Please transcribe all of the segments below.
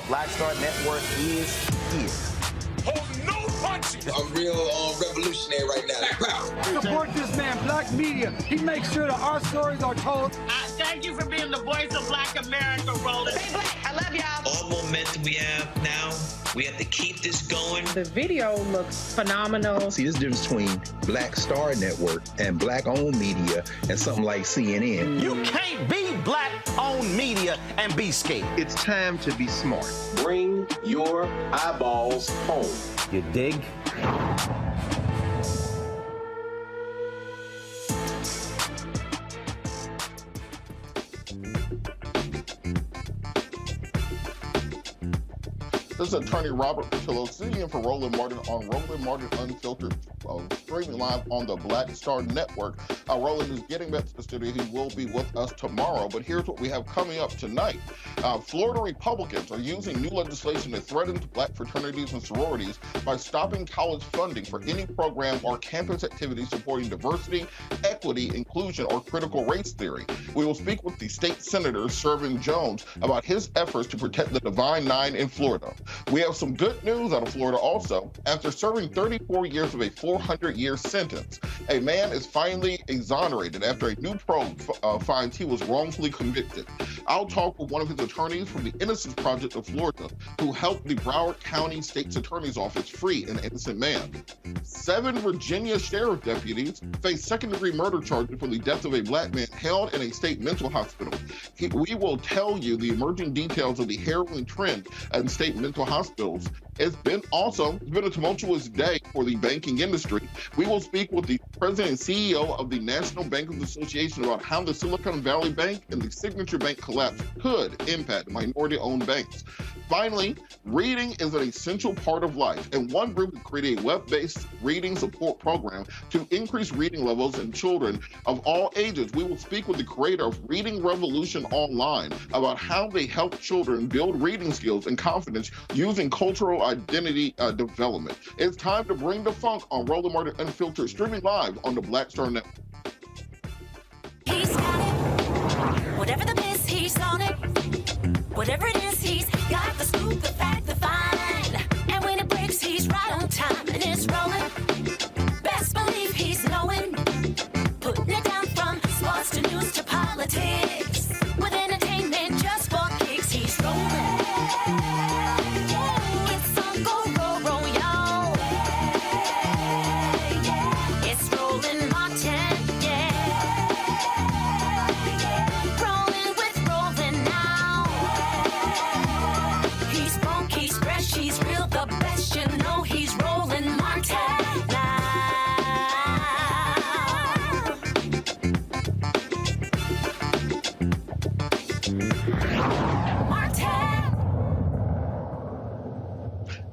Black Star Network is here. Oh, no punches! I'm real revolutionary right now. Support this man, Black Media. He makes sure that our stories are told. Thank you for being the voice of Black America, Roland. Stay black. I love y'all. All momentum we have now, we have to keep this going. The video looks phenomenal. See, this difference between Black Star Network and Black-owned media and something like CNN. You can't be Black-owned media and be scared. It's time to be smart. Bring your eyeballs home. You dig? This is Attorney Robert Patillo sitting in for Roland Martin on Roland Martin Unfiltered, streaming live on the Black Star Network. Roland is getting back to the studio. He will be with us tomorrow, but here's what we have coming up tonight. Florida Republicans are using new legislation to threaten Black fraternities and sororities by stopping college funding for any program or campus activity supporting diversity, equity, inclusion, or critical race theory. We will speak with the State Senator Shevrin Jones about his efforts to protect the Divine Nine in Florida. We have some good news out of Florida also. After serving 34 years of a 400-year sentence, a man is finally exonerated after a new probe finds he was wrongfully convicted. I'll talk with one of his attorneys from the Innocence Project of Florida, who helped the Broward County State's Attorney's Office free an innocent man. 7 Virginia sheriff deputies face second-degree murder charges for the death of a Black man held in a state mental hospital. We will tell you the emerging details of the harrowing trend in state mental hospitals. It's been a tumultuous day for the banking industry. We will speak with the president and CEO of the National Bankers Association about how the Silicon Valley Bank and the Signature Bank collapse could impact minority-owned banks. Finally, reading is an essential part of life, and one group has created a web-based reading support program to increase reading levels in children of all ages. We will speak with the creator of Reading Revolution Online about how they help children build reading skills and confidence using cultural identity development. It's time to bring the funk on Roland Martin Unfiltered, streaming live on the Black Star Network. He's got it. Whatever the miss, he's on it. Whatever it is, he's got truth, the fact, the fine. And when it breaks, he's right on time. And it's rolling. Best believe he's knowing. Putting it down from sports to news to politics. With entertainment just for kicks, he's rolling. It's Uncle Roro, y'all. It's Roland Martin, yeah. Rolling with Roland now. He's funk, he's fresh, he's real, the best, you know he's Roland Martin now.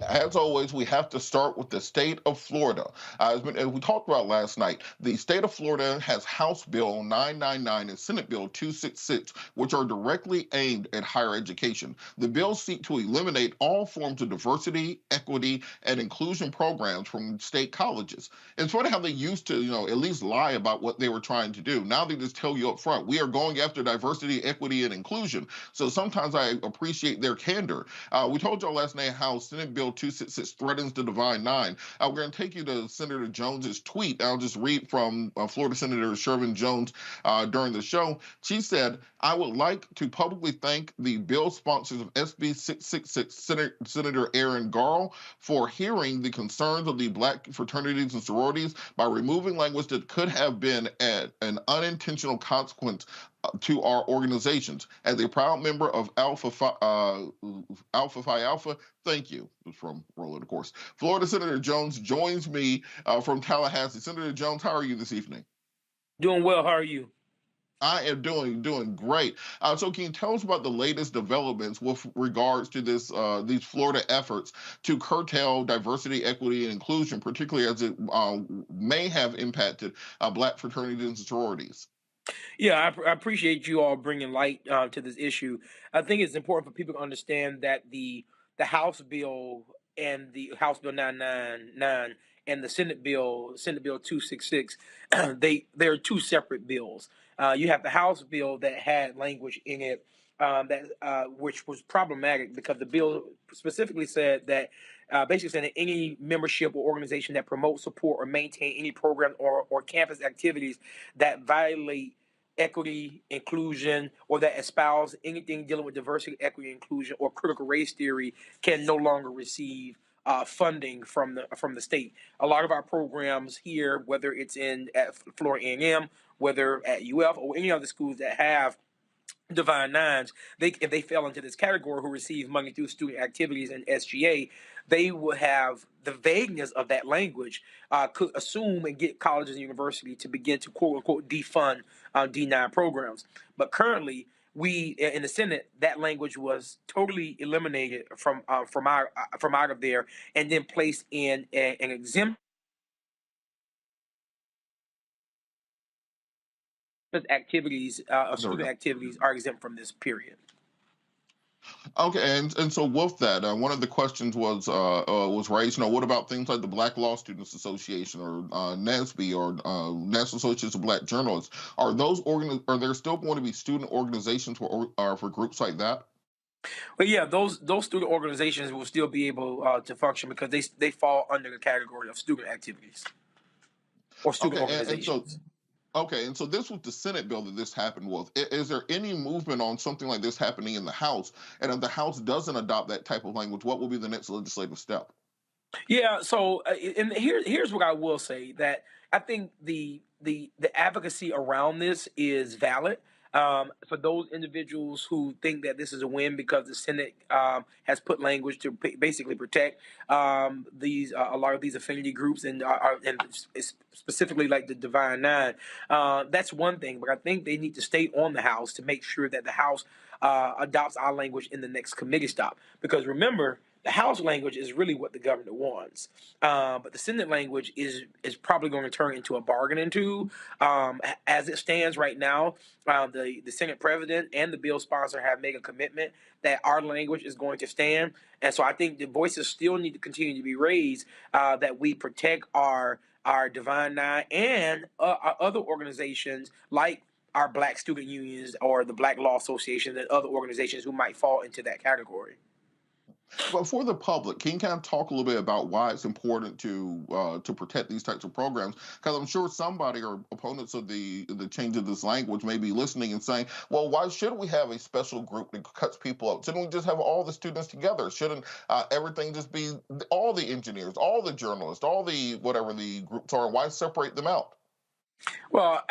As always, we have to start with the state of Florida. As we talked about last night, the state of Florida has House Bill 999 and Senate Bill 266, which are directly aimed at higher education. The bills seek to eliminate all forms of diversity, equity, and inclusion programs from state colleges. It's funny how they used to, at least lie about what they were trying to do. Now they just tell you up front, we are going after diversity, equity, and inclusion. So sometimes I appreciate their candor. We told y'all last night how Senate Bill 266 threatens the Divine Nine. We're going to take you to Senator Jones's tweet. I'll just read from Florida Senator Shevrin Jones during the show. She said, I would like to publicly thank the bill sponsors of SB 666, Senator Aaron Garl, for hearing the concerns of the Black fraternities and sororities by removing language that could have been an unintentional consequence to our organizations. As a proud member of Alpha Phi Alpha, thank you. It's from Roland, of course. Florida Senator Jones joins me from Tallahassee. Senator Jones, how are you this evening? Doing well. How are you? I am doing great. So can you tell us about the latest developments with regards to these Florida efforts to curtail diversity, equity, and inclusion, particularly as it may have impacted Black fraternities and sororities? Yeah, I appreciate you all bringing light to this issue. I think it's important for people to understand that the House bill and the House Bill 999 and the Senate Bill 266, they're two separate bills. You have the House bill that had language in it which was problematic because the bill specifically said that basically saying that any membership or organization that promotes, support, or maintain any program or campus activities that violate equity, inclusion, or that espouse anything dealing with diversity, equity, inclusion, or critical race theory can no longer receive funding from the state. A lot of our programs here, whether it's at Florida A&M, whether at UF, or any other schools that have Divine Nines, if they fell into this category who receive money through student activities and SGA, they would have the vagueness of that language could assume and get colleges and universities to begin to quote unquote defund D9 programs. But currently, we in the Senate, that language was totally eliminated from out of there and then placed in an exempt activities student activities are exempt from this period. Okay, and so with that, one of the questions was raised. What about things like the Black Law Students Association or NASB or National Association of Black Journalists? Are there still going to be student organizations for groups like that? But yeah, those student organizations will still be able to function because they fall under the category of student activities or student organizations. And so this was the Senate bill that this happened with. Is there any movement on something like this happening in the House? And if the House doesn't adopt that type of language, what will be the next legislative step? Yeah, so and here's what I will say, that I think the advocacy around this is valid. For those individuals who think that this is a win because the Senate has put language to basically protect these a lot of these affinity groups and specifically like the Divine Nine, that's one thing. But I think they need to stay on the House to make sure that the House adopts our language in the next committee stop. Because remember, the House language is really what the governor wants, but the Senate language is probably going to turn into a bargaining tool. As it stands right now, the Senate president and the bill sponsor have made a commitment that our language is going to stand, and so I think the voices still need to continue to be raised that we protect our Divine Nine and our other organizations like our Black student unions or the Black Law Association and other organizations who might fall into that category. But for the public, can you kind of talk a little bit about why it's important to protect these types of programs? Because I'm sure somebody or opponents of the change of this language may be listening and saying, "Well, why should we have a special group that cuts people out? Shouldn't we just have all the students together? Shouldn't everything just be all the engineers, all the journalists, all the whatever the groups are? Why separate them out?" Well,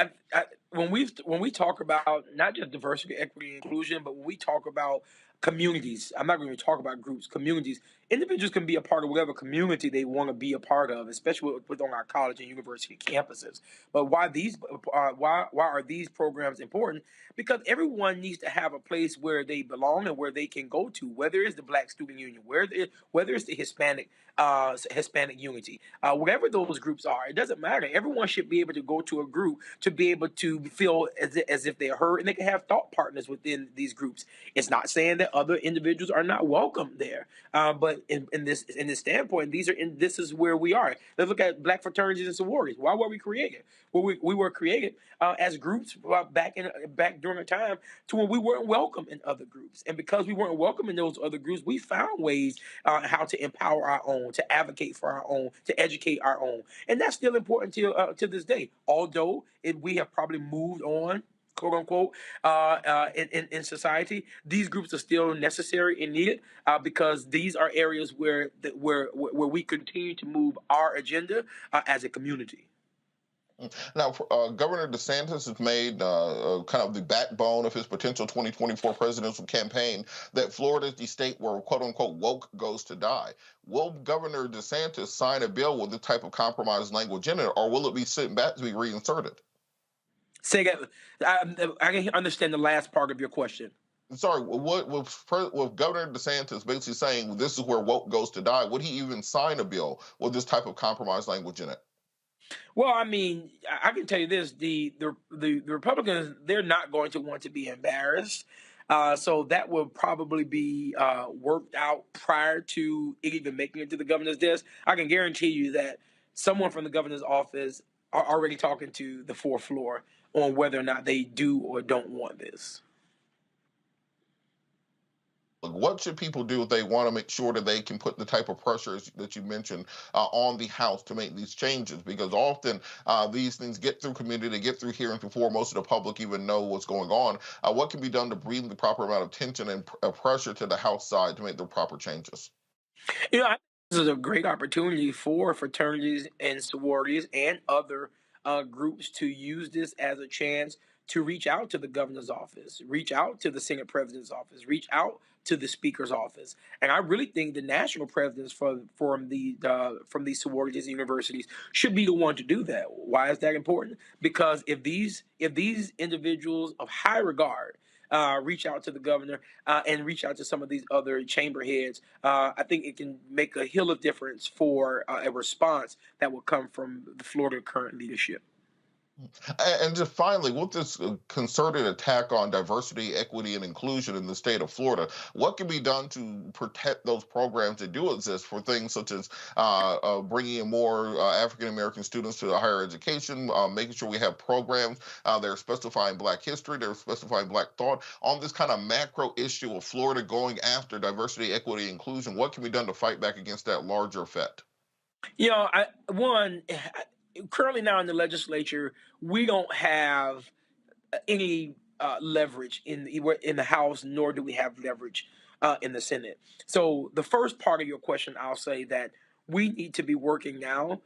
when we talk about not just diversity, equity, and inclusion, but when we talk about communities, I'm not going to talk about groups, communities. Individuals can be a part of whatever community they want to be a part of, especially within our college and university campuses. But why are these programs important? Because everyone needs to have a place where they belong and where they can go to, whether it's the Black Student Union, whether it's the Hispanic Unity, whatever those groups are, it doesn't matter. Everyone should be able to go to a group to be able to feel as if they're heard, and they can have thought partners within these groups. It's not saying that other individuals are not welcome there, but in this standpoint, this is where we are. Let's look at Black fraternities and sororities. Why were we created? Well, we were created as groups back during a time to when we weren't welcome in other groups, and because we weren't welcome in those other groups, we found ways how to empower our own, to advocate for our own, to educate our own, and that's still important to this day. Although we have probably moved on, quote unquote, in society, these groups are still necessary and needed because these are areas where we continue to move our agenda as a community. Now, Governor DeSantis has made kind of the backbone of his potential 2024 presidential campaign that Florida is the state where, quote unquote, woke goes to die. Will Governor DeSantis sign a bill with the type of compromise language in it, or will it be sent back to be reinserted? Say that. I can understand the last part of your question. Sorry, with Governor DeSantis basically saying this is where woke goes to die, would he even sign a bill with this type of compromise language in it? Well, I mean, I can tell you this: the Republicans, they're not going to want to be embarrassed, so that will probably be worked out prior to it even making it to the governor's desk. I can guarantee you that someone from the governor's office are already talking to the fourth floor on whether or not they do or don't want this. What should people do if they want to make sure that they can put the type of pressures that you mentioned on the House to make these changes? Because often these things get through committee, they get through hearings before most of the public even know what's going on. What can be done to bring the proper amount of tension and pressure to the House side to make the proper changes? You know, I think this is a great opportunity for fraternities and sororities and other groups to use this as a chance to reach out to the governor's office, reach out to the Senate president's office, reach out to the speaker's office. And I really think the national presidents from these sororities and universities should be the one to do that. Why is that important? Because if these individuals of high regard reach out to the governor and reach out to some of these other chamber heads, I think it can make a hill of difference for a response that will come from the Florida current leadership. And just finally, with this concerted attack on diversity, equity, and inclusion in the state of Florida, what can be done to protect those programs that do exist for things such as bringing in more African American students to higher education, making sure we have programs that are specifying Black history, they're specifying Black thought on this kind of macro issue of Florida going after diversity, equity, and inclusion? What can be done to fight back against that larger effect? You know, currently now in the legislature, we don't have any leverage in the House, nor do we have leverage in the Senate. So the first part of your question, I'll say that we need to be working now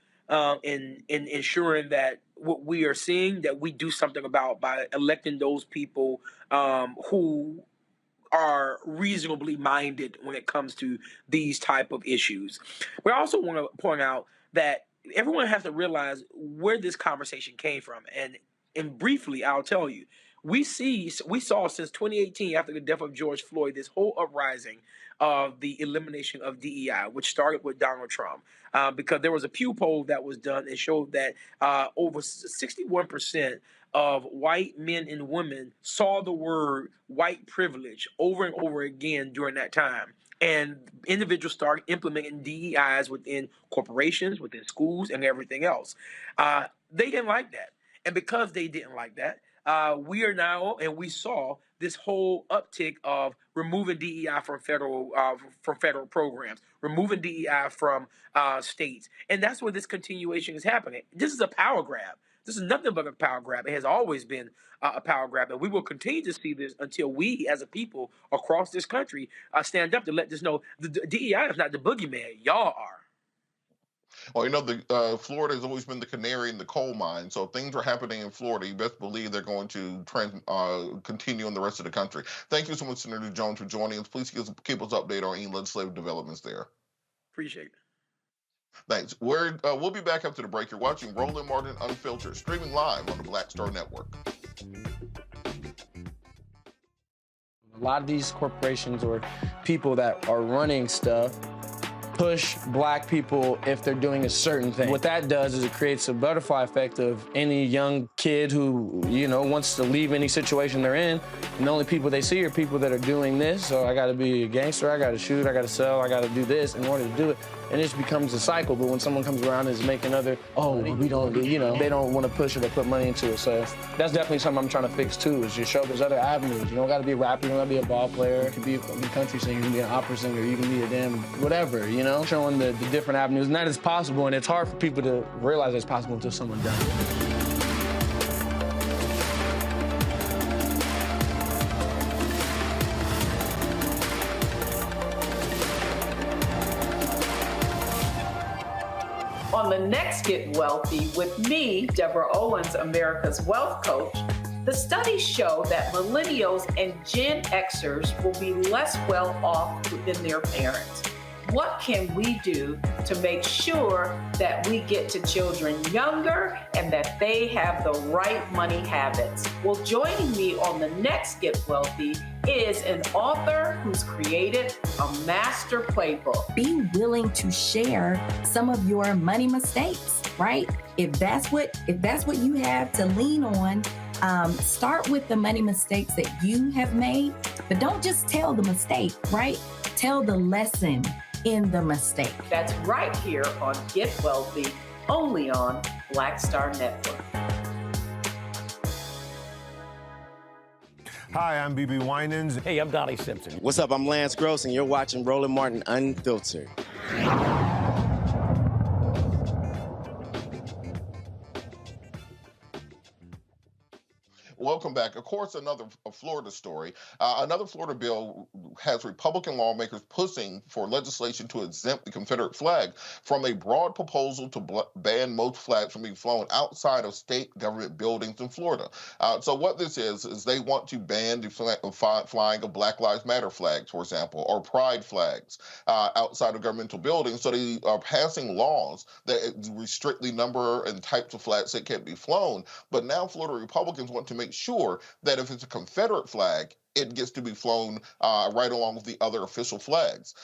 in ensuring that what we are seeing, that we do something about by electing those people who are reasonably minded when it comes to these type of issues. We also want to point out that everyone has to realize where this conversation came from. And briefly, I'll tell you, we saw since 2018, after the death of George Floyd, this whole uprising of the elimination of DEI, which started with Donald Trump, because there was a Pew poll that was done and showed that over 61% of white men and women saw the word white privilege over and over again during that time. And individuals started implementing DEIs within corporations, within schools, and everything else. They didn't like that. And because they didn't like that, we are now, and we saw this whole uptick of removing DEI from federal programs, removing DEI from states, and that's where this continuation is happening. This is a power grab. This is nothing but a power grab. It has always been a power grab, and we will continue to see this until we, as a people across this country, stand up to let this know the DEI is not the boogeyman. Y'all are. Well, you know, Florida has always been the canary in the coal mine. So if things are happening in Florida, you best believe they're going to continue in the rest of the country. Thank you so much, Senator Jones, for joining us. Please keep us updated on any legislative developments there. Appreciate it. Thanks. We'll be back after the break. You're watching Roland Martin Unfiltered, streaming live on the Black Star Network. A lot of these corporations or people that are running stuff push black people if they're doing a certain thing. What that does is it creates a butterfly effect of any young kid who, you know, wants to leave any situation they're in, and the only people they see are people that are doing this. So I gotta be a gangster, I gotta shoot, I gotta sell, I gotta do this in order to do it. And it just becomes a cycle. But when someone comes around and is making we don't do, you know, they don't want to push it or put money into it. So that's definitely something I'm trying to fix too, is just show there's other avenues. You don't gotta be a rapper, you don't gotta be a ball player, you can be a country singer, you can be an opera singer, you can be a damn whatever, you know? Showing the different avenues, and that is possible, and it's hard for people to realize it's possible until someone does it. On the next Get Wealthy with me, Deborah Owens, America's Wealth Coach, the studies show that millennials and Gen Xers will be less well off than their parents. What can we do to make sure that we get to children younger and that they have the right money habits? Well, joining me on the next Get Wealthy is an author who's created a master playbook. Be willing to share some of your money mistakes, right? If that's what you have to lean on, start with the money mistakes that you have made, but don't just tell the mistake, right? Tell the lesson in the mistake. That's right here on Get Wealthy, only on Black Star Network. Hi, I'm BB Winans. Hey, I'm Donnie Simpson. What's up? I'm Lance Gross, and you're watching Roland Martin Unfiltered. Welcome back. Of course, another Florida story. Another Florida bill has Republican lawmakers pushing for legislation to exempt the Confederate flag from a broad proposal to ban most flags from being flown outside of state government buildings in Florida. So what this is they want to ban the flying of Black Lives Matter flags, for example, or pride flags outside of governmental buildings. So they are passing laws that restrict the number and types of flags that can be flown. But now Florida Republicans want to make sure that if it's a Confederate flag, it gets to be flown right along with the other official flags.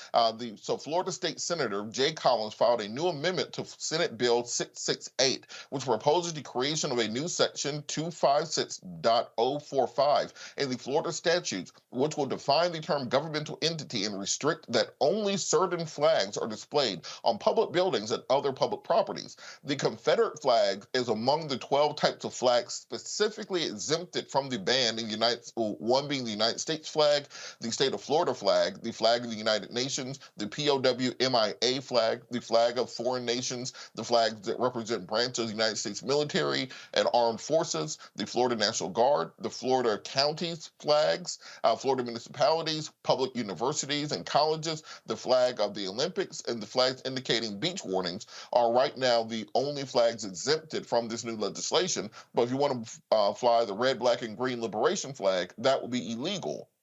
So Florida State Senator Jay Collins filed a new amendment to Senate Bill 668, which proposes the creation of a new section 256.045 in the Florida statutes, which will define the term governmental entity and restrict that only certain flags are displayed on public buildings and other public properties. The Confederate flag is among the 12 types of flags specifically exempted from the ban in the one being the United States flag, the state of Florida flag, the flag of the United Nations, the POW/MIA flag, the flag of foreign nations, the flags that represent branches of the United States military and armed forces, the Florida National Guard, the Florida counties flags, Florida municipalities, public universities and colleges, the flag of the Olympics, and the flags indicating beach warnings are right now the only flags exempted from this new legislation. But if you want to fly the red, black, and green liberation flag, that will be illegal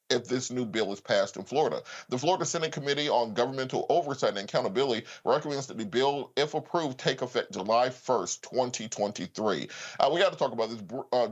if this new bill is passed in Florida. The Florida Senate Committee on Governmental Oversight and Accountability recommends that the bill, if approved, take effect July 1st, 2023. We got to talk about this.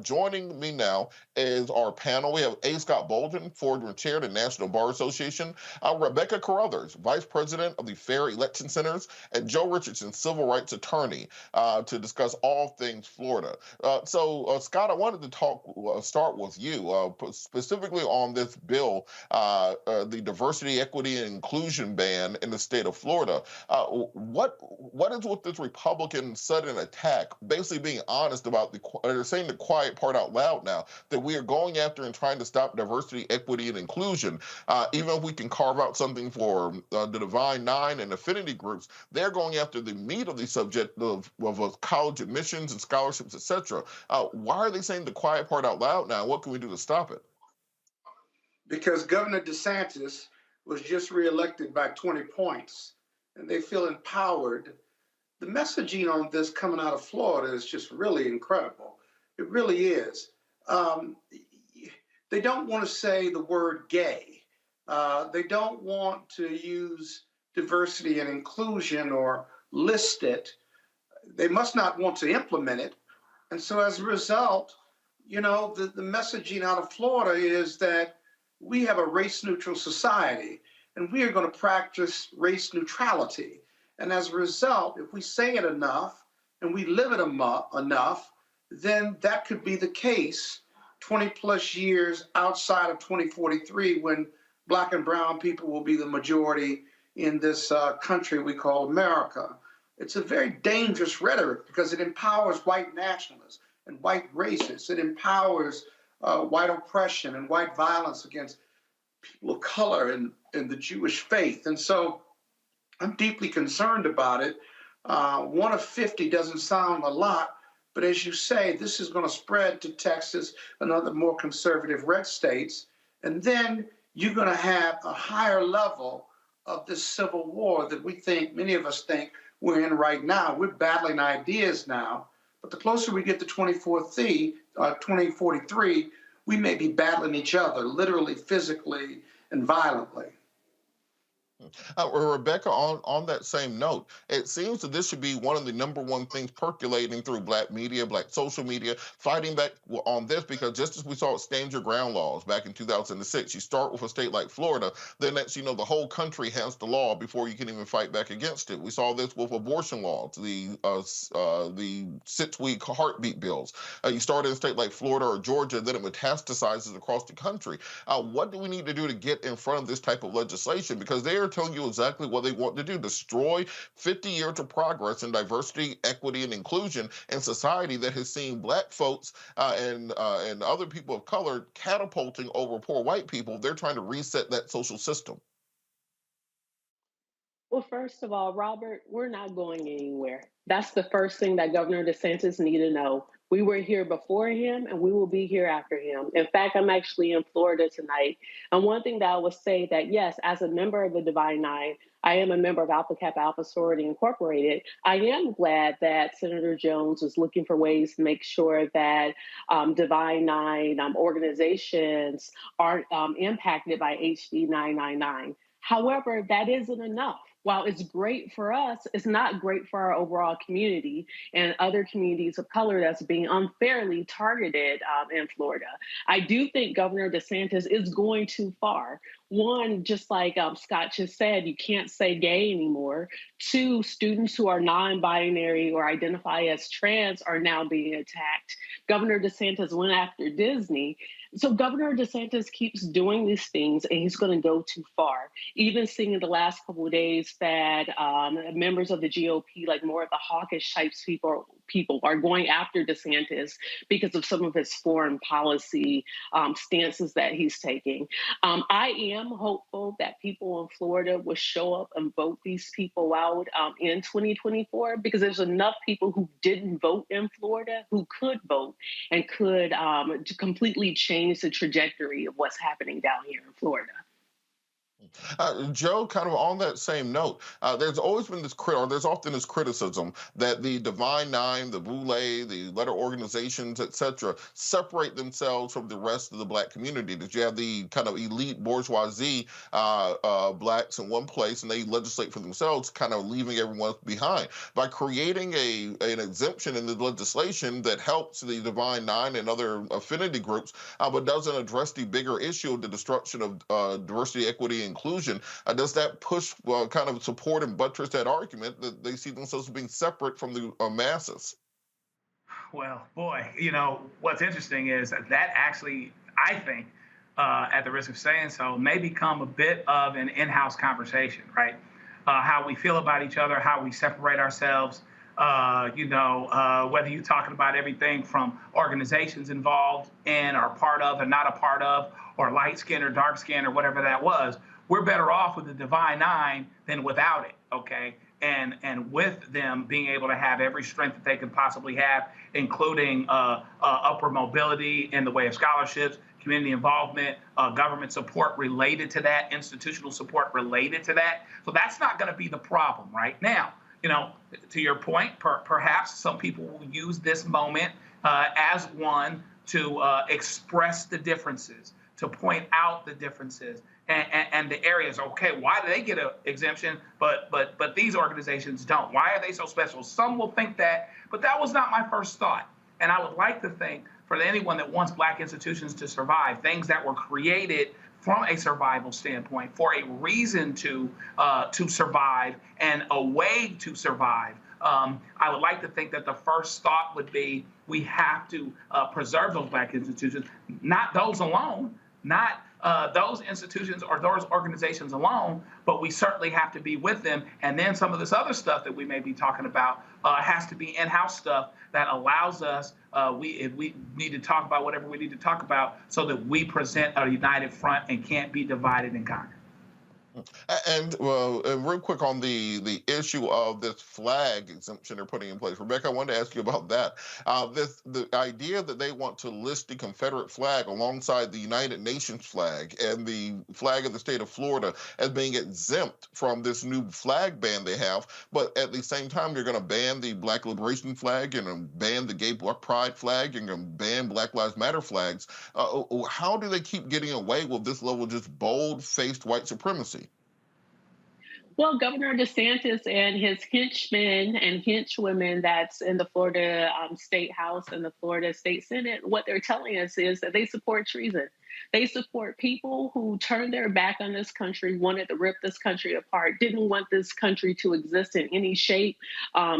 Joining me now is our panel. We have A. Scott Bolden, former chair of the National Bar Association, Rebecca Carruthers, vice president of the Fair Election Centers, and Joe Richardson, civil rights attorney, to discuss all things Florida. So, Scott, I wanted to start with you, specifically on this bill, the diversity, equity, and inclusion ban in the state of Florida. What is with this Republican sudden attack? Basically being honest about they're saying the quiet part out loud now, that we are going after and trying to stop diversity, equity, and inclusion. Even if we can carve out something for the Divine Nine and affinity groups, they're going after the meat of the subject of college admissions and scholarships, etc. Why are they saying the quiet part out loud now? What can we do to stop it? Because Governor DeSantis was just reelected by 20 points, and they feel empowered. The messaging on this coming out of Florida is just really incredible. It really is. They don't want to say the word gay. They don't want to use diversity and inclusion or list it. They must not want to implement it. And so as a result, you know, the messaging out of Florida is that we have a race-neutral society, and we are going to practice race neutrality. And as a result, if we say it enough and we live it enough, then that could be the case 20 plus years outside of 2043, when Black and brown people will be the majority in this country we call America. It's a very dangerous rhetoric because it empowers white nationalists and white racists. It empowers white oppression and white violence against people of color and the Jewish faith. And so I'm deeply concerned about it. 1 of 50 doesn't sound a lot, but as you say, this is going to spread to Texas and other more conservative red states. And then you're going to have a higher level of this civil war that we think, many of us think, we're in right now. We're battling ideas now, but the closer we get to 2043, we may be battling each other, literally, physically, and violently. Rebecca, on that same note, it seems that this should be one of the #1 things percolating through Black media, Black social media, fighting back on this, because just as we saw with Stand Your Ground laws back in 2006, you start with a state like Florida, then next you know the whole country has the law before you can even fight back against it. We saw this with abortion laws, the 6-week heartbeat bills. You start in a state like Florida or Georgia, then it metastasizes across the country. What do we need to do to get in front of this type of legislation? Because they are telling you exactly what they want to do: destroy 50 years of progress in diversity, equity, and inclusion in society that has seen Black folks and other people of color catapulting over poor white people. They're trying to reset that social system. Well, first of all, Robert, we're not going anywhere. That's the first thing that Governor DeSantis needs to know. We were here before him, and we will be here after him. In fact, I'm actually in Florida tonight. And one thing that I will say that, yes, as a member of the Divine Nine, I am a member of Alpha Kappa Alpha Sorority Incorporated. I am glad that Senator Jones is looking for ways to make sure that Divine Nine organizations aren't impacted by HB 999. However, that isn't enough. While it's great for us, it's not great for our overall community and other communities of color that's being unfairly targeted in Florida. I do think Governor DeSantis is going too far. One, just like Scott just said, you can't say gay anymore. 2, students who are non-binary or identify as trans are now being attacked. Governor DeSantis went after Disney. So Governor DeSantis keeps doing these things, and he's going to go too far. Even seeing in the last couple of days that members of the GOP, like more of the hawkish types people are going after DeSantis because of some of his foreign policy stances that he's taking. I am hopeful that people in Florida will show up and vote these people out in 2024, because there's enough people who didn't vote in Florida who could vote and could completely change the trajectory of what's happening down here in Florida. Joe, kind of on that same note, there's always been this there's often this criticism that the Divine Nine, the Boulay, the letter organizations, etc., separate themselves from the rest of the Black community. That you have the kind of elite bourgeoisie Blacks in one place, and they legislate for themselves, kind of leaving everyone behind. By creating an exemption in the legislation that helps the Divine Nine and other affinity groups, but doesn't address the bigger issue of the destruction of diversity, equity, and inclusion, does that push kind of support and buttress that argument that they see themselves as being separate from the masses? Well, boy, you know, what's interesting is that actually, I think, at the risk of saying so, may become a bit of an in-house conversation, right? How we feel about each other, how we separate ourselves, whether you're talking about everything from organizations involved in or part of or not a part of, or light skin or dark skin or whatever that was, we're better off with the Divine Nine than without it, okay? And with them being able to have every strength that they could possibly have, including upward mobility in the way of scholarships, community involvement, government support related to that, institutional support related to that. So that's not going to be the problem right now. To your point, perhaps some people will use this moment as one to express the differences, to point out the differences and the areas. Okay, why do they get an exemption, but these organizations don't? Why are they so special? Some will think that, but that was not my first thought. And I would like to think, for anyone that wants Black institutions to survive, things that were created from a survival standpoint for a reason to survive and a way to survive, I would like to think that the first thought would be we have to preserve those Black institutions, not those alone, not those institutions or those organizations alone, but we certainly have to be with them. And then some of this other stuff that we may be talking about has to be in-house stuff that allows us, if we need to talk about whatever we need to talk about, so that we present a united front and can't be divided and conquered. And real quick on the issue of this flag exemption they're putting in place, Rebecca, I wanted to ask you about that. The idea that they want to list the Confederate flag alongside the United Nations flag and the flag of the state of Florida as being exempt from this new flag ban they have, but at the same time you're going to ban the Black Liberation flag and ban the Gay Black Pride flag and ban Black Lives Matter flags. How do they keep getting away with this level of just bold-faced white supremacy? Well, Governor DeSantis and his henchmen and henchwomen that's in the Florida State House and the Florida State Senate, what they're telling us is that they support treason. They support people who turned their back on this country, wanted to rip this country apart, didn't want this country to exist in any shape,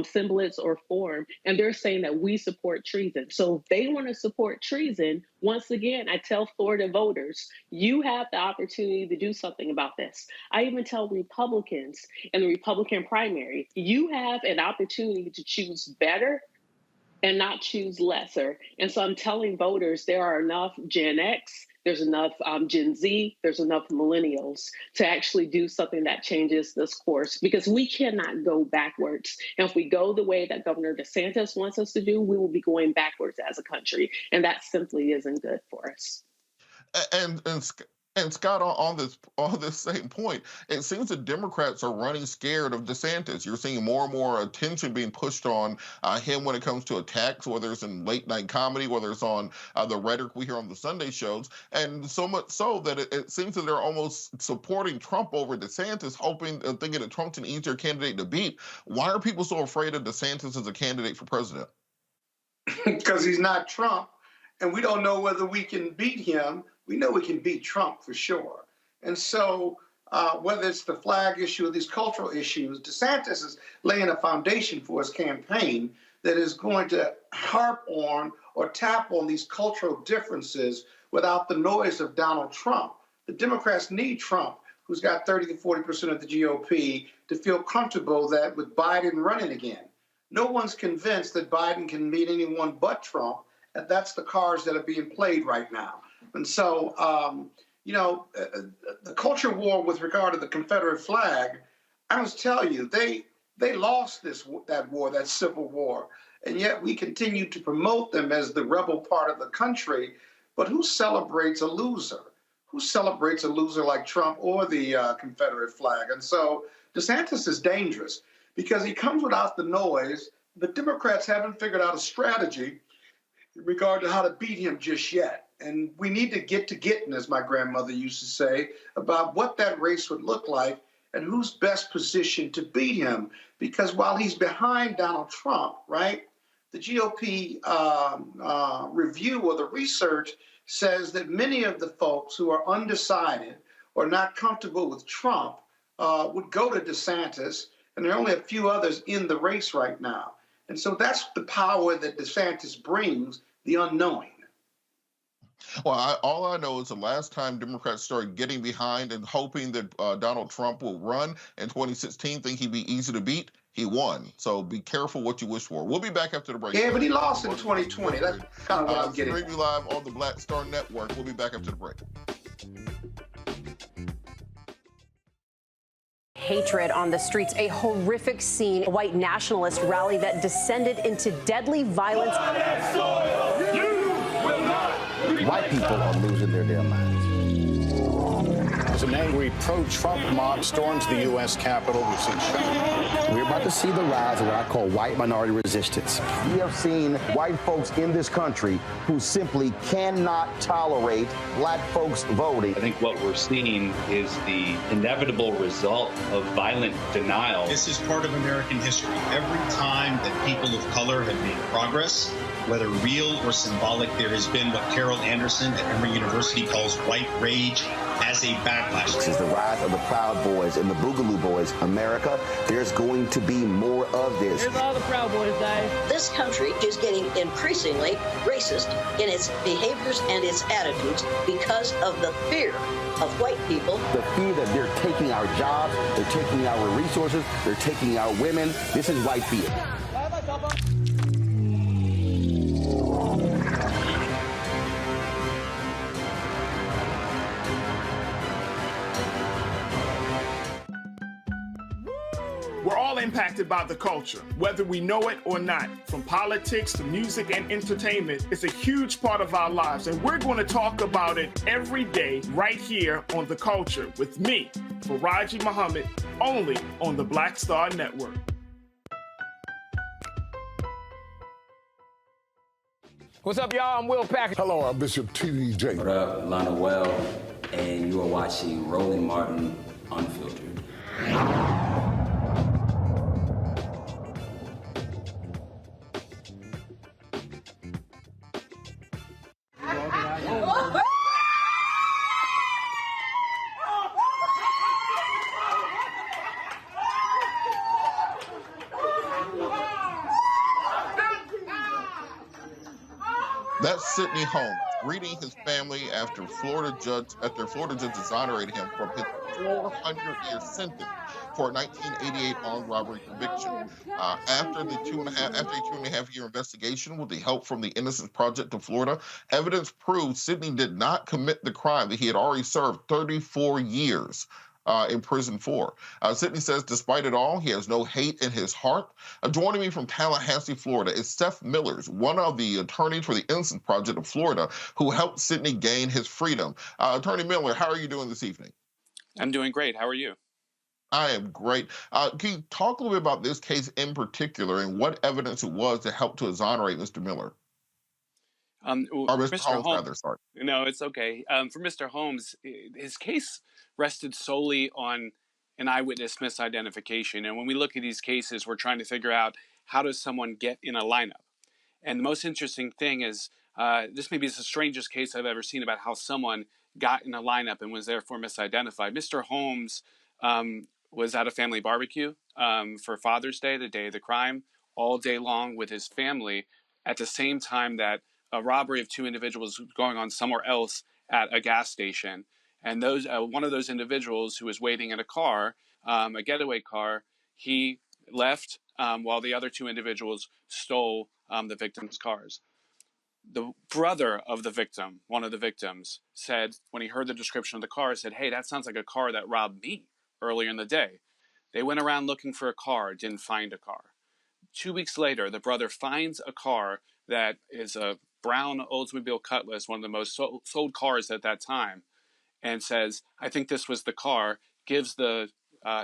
semblance, or form. And they're saying that we support treason. So if they want to support treason, once again, I tell Florida voters, you have the opportunity to do something about this. I even tell Republicans in the Republican primary, you have an opportunity to choose better and not choose lesser. And so I'm telling voters there are enough Gen X, there's enough Gen Z, there's enough millennials to actually do something that changes this course, because we cannot go backwards. And if we go the way that Governor DeSantis wants us to do, we will be going backwards as a country. And that simply isn't good for us. And Scott, on this same point, it seems that Democrats are running scared of DeSantis. You're seeing more and more attention being pushed on him when it comes to attacks, whether it's in late night comedy, whether it's on the rhetoric we hear on the Sunday shows, and so much so that it seems that they're almost supporting Trump over DeSantis, thinking that Trump's an easier candidate to beat. Why are people so afraid of DeSantis as a candidate for president? Because he's not Trump, and we don't know whether we can beat him. We know we can beat Trump for sure. And so whether it's the flag issue or these cultural issues, DeSantis is laying a foundation for his campaign that is going to harp on or tap on these cultural differences without the noise of Donald Trump. The Democrats need Trump, who's got 30 to 40% of the GOP, to feel comfortable that with Biden running again. No one's convinced that Biden can beat anyone but Trump, and that's the cards that are being played right now. And so, the culture war with regard to the Confederate flag, I must tell you, they lost that war, that civil war, and yet we continue to promote them as the rebel part of the country. But who celebrates a loser? Who celebrates a loser like Trump or the Confederate flag? And so DeSantis is dangerous because he comes without the noise. The Democrats haven't figured out a strategy in regard to how to beat him just yet. And we need to get to getting, as my grandmother used to say, about what that race would look like and who's best positioned to beat him. Because while he's behind Donald Trump, right, the GOP review or the research says that many of the folks who are undecided or not comfortable with Trump would go to DeSantis, and there are only a few others in the race right now. And so that's the power that DeSantis brings, the unknowing. Well, all I know is the last time Democrats started getting behind and hoping that Donald Trump will run in 2016, think he'd be easy to beat, he won. So be careful what you wish for. We'll be back after the break. Yeah, but he lost in 2020. That's kind of what I'm getting. Streaming live on the Black Star Network. We'll be back after the break. Hatred on the streets, a horrific scene, a white nationalist rally that descended into deadly violence. White people are losing their damn minds. As an angry pro-Trump mob storms the U.S. Capitol, we've seen shooting. We're about to see the rise of what I call white minority resistance. We have seen white folks in this country who simply cannot tolerate black folks voting. I think what we're seeing is the inevitable result of violent denial. This is part of American history. Every time that people of color have made progress, whether real or symbolic, there has been what Carol Anderson at Emory University calls white rage as a backlash. This is the rise of the Proud Boys and the Boogaloo Boys. America, there's going to be more of this. Here's all the Proud Boys, guys. This country is getting increasingly racist in its behaviors and its attitudes because of the fear of white people. The fear that they're taking our jobs, they're taking our resources, they're taking our women. This is white fear. We're all impacted by the culture, whether we know it or not. From politics to music and entertainment, it's a huge part of our lives, and we're going to talk about it every day right here on The Culture with me, Faraji Muhammad, only on the Black Star Network. What's up, y'all? I'm Will Packer. Hello, I'm Bishop TDJ. What up, Lana Well, and you are watching Roland Martin Unfiltered. That's Sidney Holmes greeting his family after Florida judge exonerated him from his 400-year sentence for a 1988 armed robbery conviction. After a 2.5-year investigation with the help from the Innocence Project of Florida, evidence proved Sidney did not commit the crime that he had already served 34 years in prison for. Sidney says, despite it all, he has no hate in his heart. Joining me from Tallahassee, Florida, is Seth Millers, one of the attorneys for the Innocence Project of Florida, who helped Sidney gain his freedom. Attorney Miller, how are you doing this evening? I'm doing great. How are you? I am great. Can you talk a little bit about this case in particular and what evidence it was to help to exonerate Mr. Miller? Or Mr. Holmes, rather, sorry. No, it's okay. For Mr. Holmes, his case rested solely on an eyewitness misidentification. And when we look at these cases, we're trying to figure out how does someone get in a lineup. And the most interesting thing is, this maybe is the strangest case I've ever seen about how someone got in a lineup and was therefore misidentified. Mr. Holmes was at a family barbecue for Father's Day, the day of the crime, all day long with his family, at the same time that a robbery of two individuals was going on somewhere else at a gas station. And those one of those individuals who was waiting in a car, a getaway car, he left while the other two individuals stole the victim's cars. The brother of the victim, one of the victims, said, when he heard the description of the car, said, "Hey, that sounds like a car that robbed me earlier in the day." They went around looking for a car, didn't find a car. 2 weeks later, the brother finds a car that is a brown Oldsmobile Cutlass, one of the most sold cars at that time, and says, "I think this was the car," gives the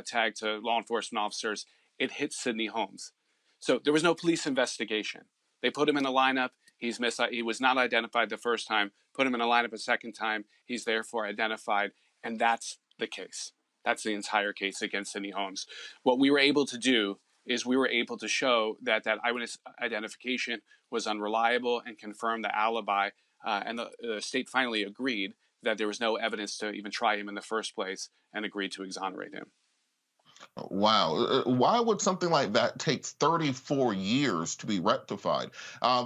tag to law enforcement officers. It hits Sidney Holmes. So there was no police investigation. They put him in a lineup. He was not identified the first time. Put him in a lineup a second time. He's therefore identified. And that's the case. That's the entire case against Sidney Holmes. What we were able to do is we were able to show that that eyewitness identification was unreliable and confirm the alibi. And the state finally agreed that there was no evidence to even try him in the first place and agreed to exonerate him. Wow. Why would something like that take 34 years to be rectified?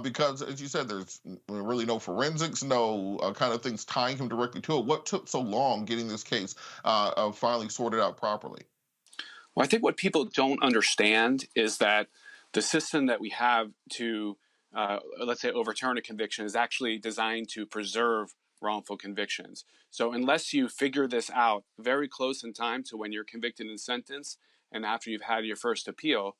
Because, as you said, there's really no forensics, no kind of things tying him directly to it. What took so long getting this case finally sorted out properly? Well, I think what people don't understand is that the system that we have to, let's say, overturn a conviction is actually designed to preserve wrongful convictions. So unless you figure this out very close in time to when you're convicted and sentenced, and after you've had your first appeal,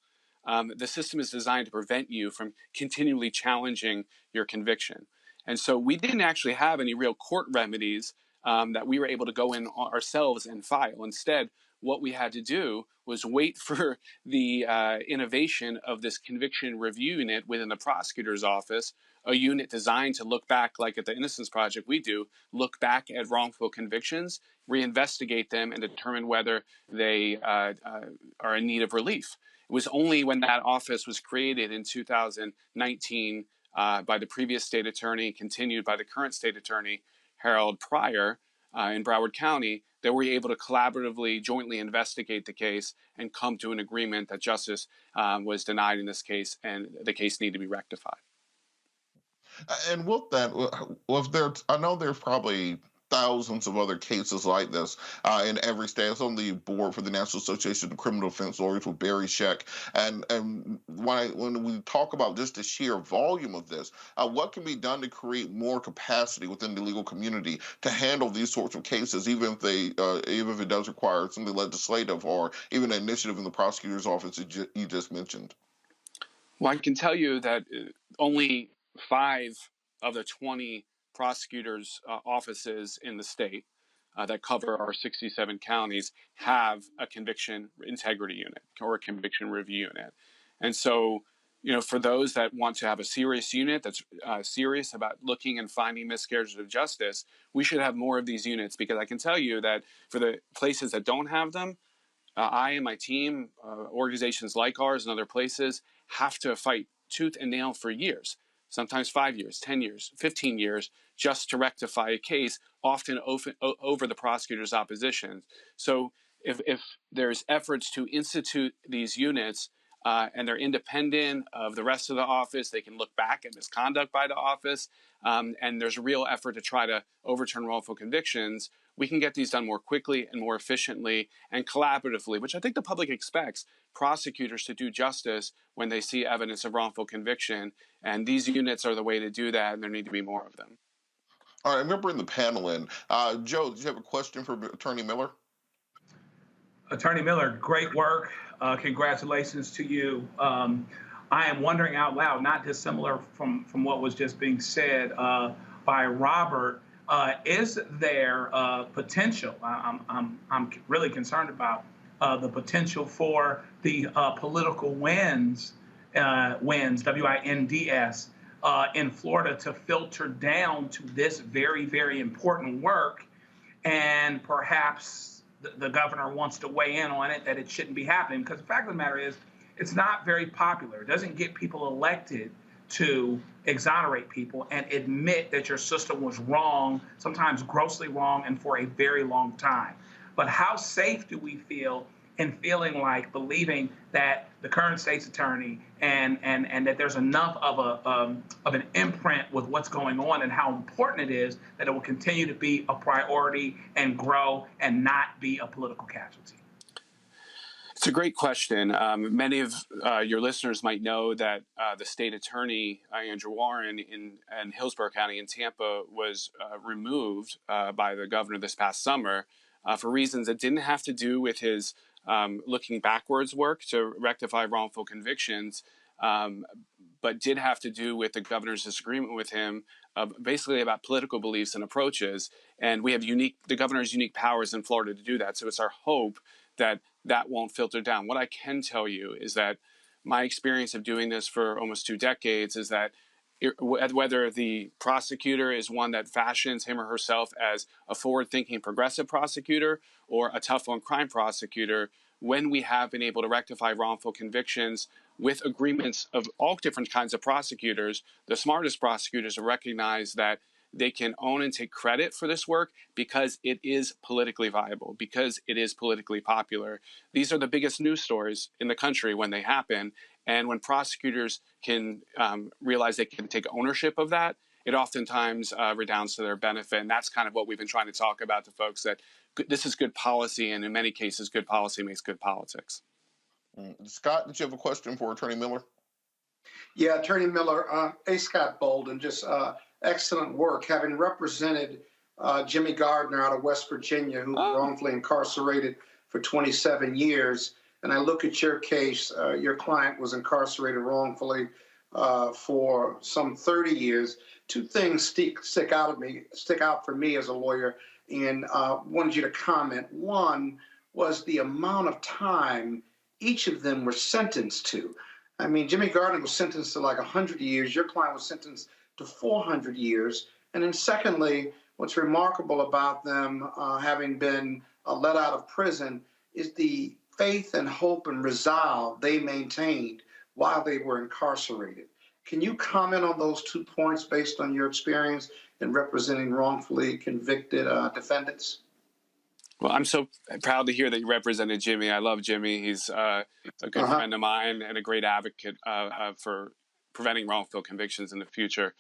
the system is designed to prevent you from continually challenging your conviction. And so we didn't actually have any real court remedies that we were able to go in ourselves and file. Instead, what we had to do was wait for the innovation of this conviction review unit within the prosecutor's office, a unit designed to look back, like at the Innocence Project we do, look back at wrongful convictions, reinvestigate them, and determine whether they are in need of relief. It was only when that office was created in 2019 by the previous state attorney, continued by the current state attorney, Harold Pryor, in Broward County, that we're able to collaboratively, jointly investigate the case and come to an agreement that justice was denied in this case and the case needed to be rectified. And with that, I know there's probably thousands of other cases like this in every state. I was on the board for the National Association of Criminal Defense Lawyers with Barry Scheck. And when we talk about just the sheer volume of this, what can be done to create more capacity within the legal community to handle these sorts of cases, even if it does require something legislative or even an initiative in the prosecutor's office that you just mentioned? Well, I can tell you that only 5 of the 20 prosecutors' offices in the state that cover our 67 counties have a conviction integrity unit or a conviction review unit. And so, for those that want to have a serious unit that's serious about looking and finding miscarriages of justice, we should have more of these units, because I can tell you that for the places that don't have them, I and my team, organizations like ours and other places, have to fight tooth and nail for years, sometimes 5 years, 10 years, 15 years, just to rectify a case, often over the prosecutor's opposition. So if there's efforts to institute these units and they're independent of the rest of the office, they can look back at misconduct by the office, and there's a real effort to try to overturn wrongful convictions, we can get these done more quickly and more efficiently and collaboratively, which I think the public expects prosecutors to do justice when they see evidence of wrongful conviction. And these units are the way to do that, and there need to be more of them. All right, I'm going to bring the panel in. Joe, did you have a question for Attorney Miller? Attorney Miller, great work. Congratulations to you. I am wondering out loud, not dissimilar from what was just being said by Robert, is there potential? I'm really concerned about the potential for the political wins, WINDS, in Florida to filter down to this very, very important work, and perhaps the governor wants to weigh in on it, that it shouldn't be happening. Because the fact of the matter is, it's not very popular. It doesn't get people elected to exonerate people and admit that your system was wrong, sometimes grossly wrong, and for a very long time. But how safe do we feel in believing that the current state's attorney and that there's enough of an imprint with what's going on and how important it is that it will continue to be a priority and grow and not be a political casualty? It's a great question. Many of your listeners might know that the state attorney, Andrew Warren, in Hillsborough County in Tampa, was removed by the governor this past summer for reasons that didn't have to do with his looking backwards work to rectify wrongful convictions, but did have to do with the governor's disagreement with him, basically about political beliefs and approaches. And we have the governor's unique powers in Florida to do that. So it's our hope that that won't filter down. What I can tell you is that my experience of doing this for almost 2 decades is that whether the prosecutor is one that fashions him or herself as a forward-thinking progressive prosecutor or a tough-on-crime prosecutor, when we have been able to rectify wrongful convictions with agreements of all different kinds of prosecutors, the smartest prosecutors recognize that they can own and take credit for this work because it is politically viable, because it is politically popular. These are the biggest news stories in the country when they happen. And when prosecutors can realize they can take ownership of that, it oftentimes redounds to their benefit. And that's kind of what we've been trying to talk about to folks, that this is good policy. And in many cases, good policy makes good politics. Scott, did you have a question for Attorney Miller? Yeah, Attorney Miller, A. Scott Bolden, just excellent work. Having represented Jimmy Gardner out of West Virginia, who was wrongfully incarcerated for 27 years, and I look at your case, your client was incarcerated wrongfully for some 30 years. Two things stick out for me as a lawyer, and wanted you to comment. One was the amount of time each of them were sentenced to. I mean, Jimmy Gardner was sentenced to like 100 years. Your client was sentenced to 400 years. And then secondly, what's remarkable about them having been let out of prison is the faith and hope and resolve they maintained while they were incarcerated. Can you comment on those 2 points based on your experience in representing wrongfully convicted defendants? Well, I'm so proud to hear that you represented Jimmy. I love Jimmy. He's a good friend of mine and a great advocate for preventing wrongful convictions in the future.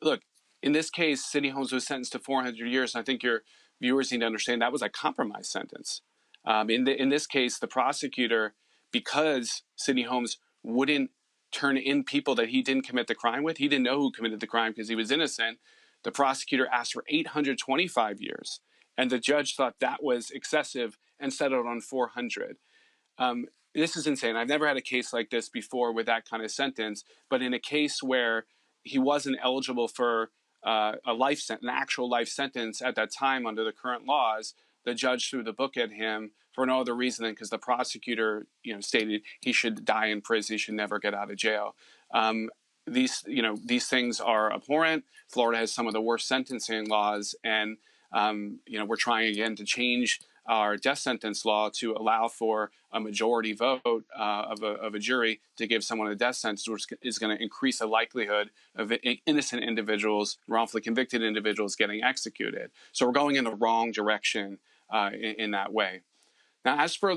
Look, in this case, Sidney Holmes was sentenced to 400 years, and I think your viewers need to understand that was a compromise sentence. In this case, the prosecutor, because Sidney Holmes wouldn't turn in people that he didn't commit the crime with, he didn't know who committed the crime because he was innocent, the prosecutor asked for 825 years. And the judge thought that was excessive and settled on 400. This is insane. I've never had a case like this before with that kind of sentence. But in a case where he wasn't eligible for an actual life sentence at that time under the current laws, the judge threw the book at him for no other reason than because the prosecutor, stated he should die in prison. He should never get out of jail. These things are abhorrent. Florida has some of the worst sentencing laws, and we're trying again to change our death sentence law to allow for a majority vote of a jury to give someone a death sentence, which is going to increase the likelihood of innocent individuals, wrongfully convicted individuals getting executed. So we're going in the wrong direction in that way. Now, as for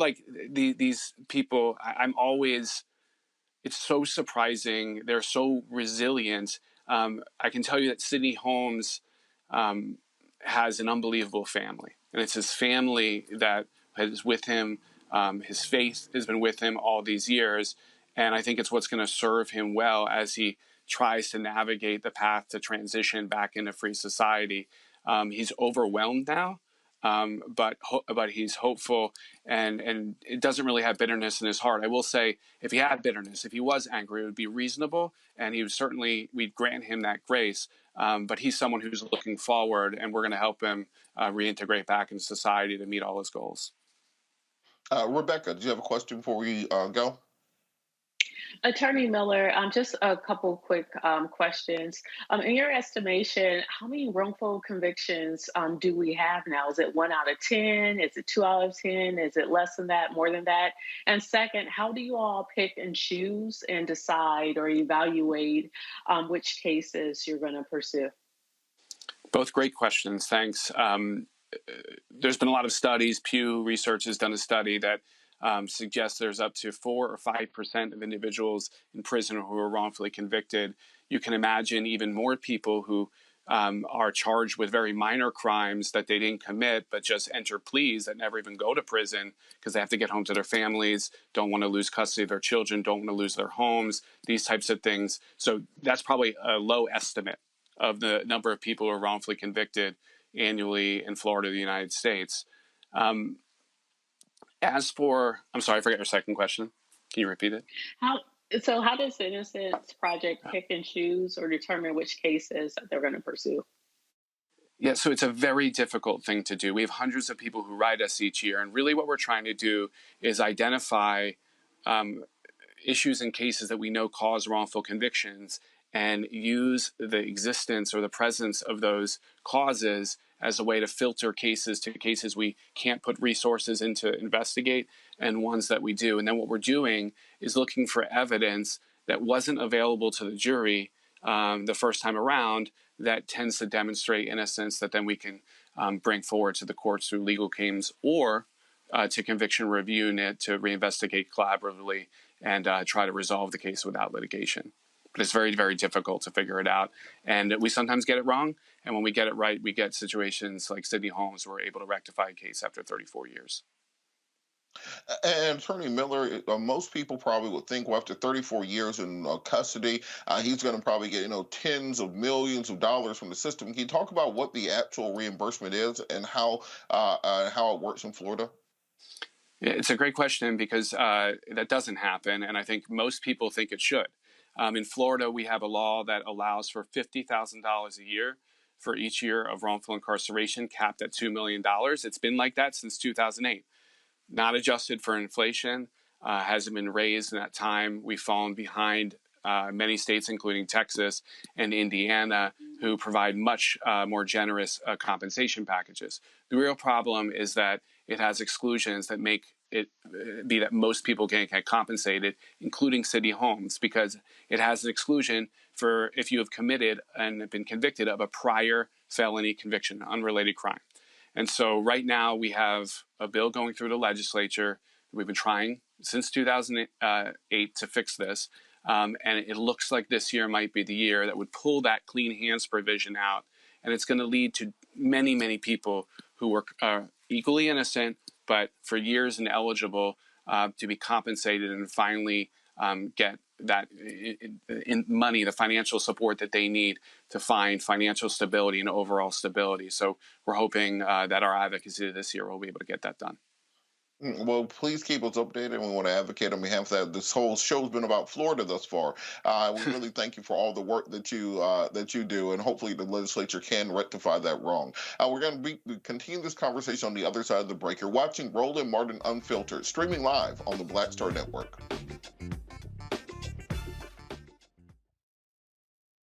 these people, it's so surprising. They're so resilient. I can tell you that Sidney Holmes has an unbelievable family, and it's his family that is with him. His faith has been with him all these years, and I think it's what's going to serve him well as he tries to navigate the path to transition back into free society. He's overwhelmed now, but he's hopeful, and it doesn't really have bitterness in his heart. I will say, if he had bitterness, if he was angry, it would be reasonable, and we'd grant him that grace. But he's someone who's looking forward, and we're going to help him reintegrate back into society to meet all his goals. Rebecca, do you have a question before we go? Attorney Miller, just a couple quick questions. In your estimation, how many wrongful convictions do we have now? Is it 1 out of 10? Is it 2 out of 10? Is it less than that, more than that? And second, how do you all pick and choose and decide or evaluate which cases you're going to pursue? Both great questions. Thanks. There's been a lot of studies. Pew Research has done a study that suggests there's up to 4 or 5% of individuals in prison who are wrongfully convicted. You can imagine even more people who are charged with very minor crimes that they didn't commit, but just enter pleas that never even go to prison because they have to get home to their families, don't want to lose custody of their children, don't want to lose their homes, these types of things. So that's probably a low estimate of the number of people who are wrongfully convicted annually in Florida, the United States. I'm sorry, I forgot your second question. Can you repeat it? How does the Innocence Project pick and choose or determine which cases that they're going to pursue? Yeah, so it's a very difficult thing to do. We have hundreds of people who write us each year, and really what we're trying to do is identify issues and cases that we know cause wrongful convictions and use the existence or the presence of those causes as a way to filter cases to cases we can't put resources in to investigate and ones that we do. And then what we're doing is looking for evidence that wasn't available to the jury the first time around that tends to demonstrate innocence that then we can bring forward to the courts through legal claims or to conviction review unit to reinvestigate collaboratively and try to resolve the case without litigation. But it's very, very difficult to figure it out. And we sometimes get it wrong. And when we get it right, we get situations like Sidney Holmes where we're able to rectify a case after 34 years. And Attorney Miller, most people probably would think, well, after 34 years in custody, he's going to probably get, tens of millions of dollars from the system. Can you talk about what the actual reimbursement is and how it works in Florida? It's a great question because that doesn't happen, and I think most people think it should. In Florida, we have a law that allows for $50,000 a year for each year of wrongful incarceration, capped at $2 million. It's been like that since 2008. Not adjusted for inflation, hasn't been raised in that time. We've fallen behind many states, including Texas and Indiana, who provide much more generous compensation packages. The real problem is that it has exclusions that make it be that most people can't get compensated, including Sidney Holmes, because it has an exclusion for if you have committed and have been convicted of a prior felony conviction, unrelated crime. And so right now we have a bill going through the legislature. We've been trying since 2008 to fix this. And it looks like this year might be the year that would pull that clean hands provision out. And it's going to lead to many, many people who were equally innocent, but for years ineligible to be compensated and finally get that in money, the financial support that they need to find financial stability and overall stability. So we're hoping that our advocacy this year will be able to get that done. Well, please keep us updated. We want to advocate on behalf of that. This whole show's been about Florida thus far. We really thank you for all the work that you do, and hopefully the legislature can rectify that wrong. We're going to continue this conversation on the other side of the break. You're watching Roland Martin Unfiltered, streaming live on the Black Star Network.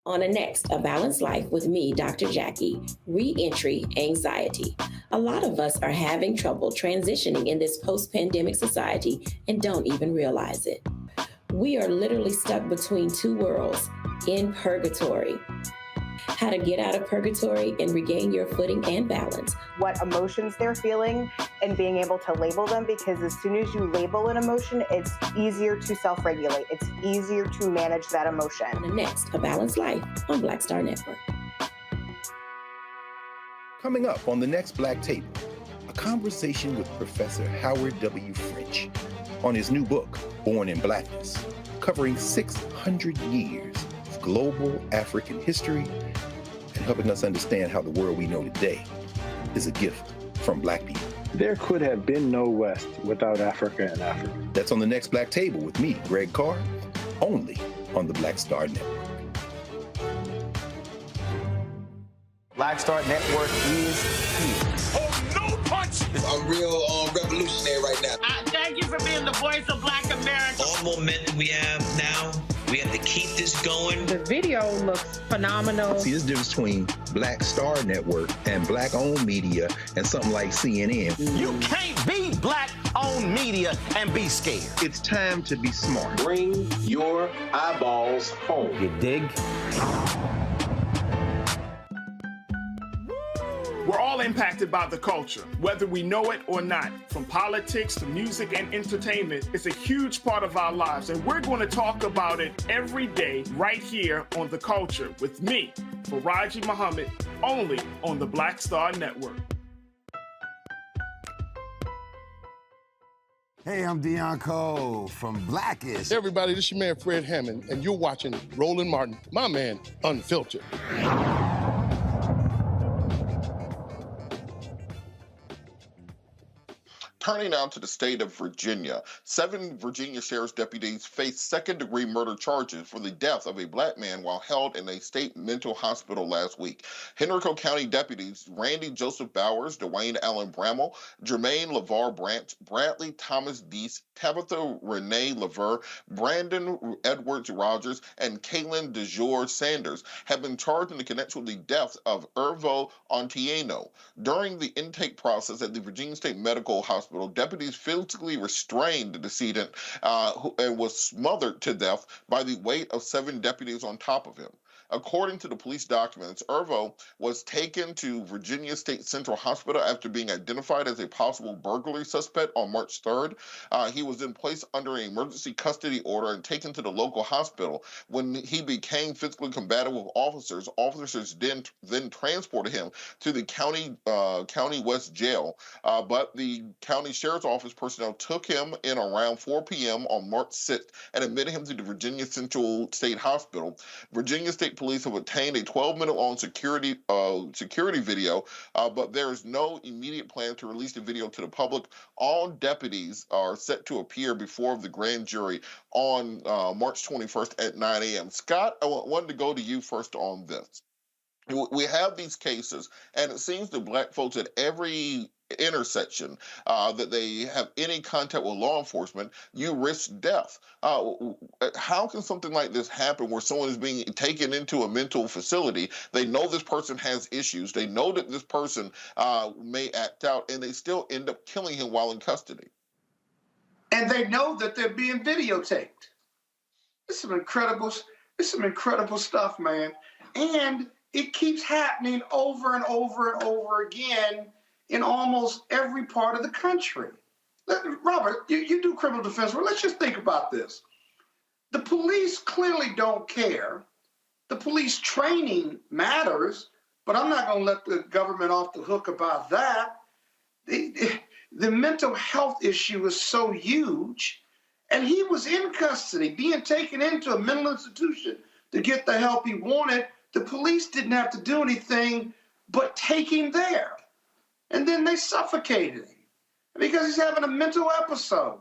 On the next A Balanced Life with me, Dr. Jackie, Reentry Anxiety. A lot of us are having trouble transitioning in this post-pandemic society and don't even realize it. We are literally stuck between two worlds, in purgatory. How to get out of purgatory and regain your footing and balance. What emotions they're feeling and being able to label them, because as soon as you label an emotion, it's easier to self-regulate. It's easier to manage that emotion. The next, A Balanced Life on Black Star Network. Coming up on the next Black Table, a conversation with Professor Howard W. French on his new book, Born in Blackness, covering 600 years of global African history and helping us understand how the world we know today is a gift from Black people. There could have been no West without Africa and Africa. That's on the next Black Table with me, Greg Carr, only on the Black Star Network. Black Star Network is here. Oh, no punches! I'm real revolutionary right now. Thank you for being the voice of Black America. All momentum we have now, we have to keep this going. The video looks phenomenal. See, there's a difference between Black Star Network and Black-owned media and something like CNN. You can't be Black-owned media and be scared. It's time to be smart. Bring your eyeballs home. You dig? We're all impacted by the culture, whether we know it or not. From politics to music and entertainment, it's a huge part of our lives, and we're going to talk about it every day right here on The Culture with me, Faraji Muhammad, only on the Black Star Network. Hey, I'm Deion Cole from Blackish. Hey everybody, this is your man Fred Hammond, and you're watching Roland Martin, my man, Unfiltered. Turning now to the state of Virginia, 7 Virginia Sheriff's deputies face second-degree murder charges for the death of a Black man while held in a state mental hospital last week. Henrico County deputies Randy Joseph Bowers, Dwayne Allen Bramall, Jermaine LeVar Branch, Bradley Thomas Deese, Tabitha Renee Lever, Brandon Edwards Rogers, and Kaylin DeJour Sanders have been charged in connection with the death of Ervo Ontieno. During the intake process at the Virginia State Medical Hospital, deputies physically restrained the decedent and was smothered to death by the weight of 7 deputies on top of him. According to the police documents, Irvo was taken to Virginia State Central Hospital after being identified as a possible burglary suspect on March 3rd. He was then placed under an emergency custody order and taken to the local hospital. When he became physically combative with officers, officers then transported him to the county West Jail. But the county sheriff's office personnel took him in around 4 p.m. on March 6th and admitted him to the Virginia Central State Hospital. Virginia State Police have obtained a 12-minute long security video, but there is no immediate plan to release the video to the public. All deputies are set to appear before the grand jury on March 21st at 9 a.m. Scott, I wanted to go to you first on this. We have these cases, and it seems that Black folks at every intersection that they have any contact with law enforcement, you risk death. How can something like this happen where someone is being taken into a mental facility? They know this person has issues. They know that this person may act out, and they still end up killing him while in custody. And they know that they're being videotaped. It's some incredible stuff, man. And it keeps happening over and over and over again in almost every part of the country. Robert, you do criminal defense work. Let's just think about this. The police clearly don't care. The police training matters, but I'm not going to let the government off the hook about that. The mental health issue is so huge, and he was in custody, being taken into a mental institution to get the help he wanted. The police didn't have to do anything but take him there. And then they suffocated him because he's having a mental episode.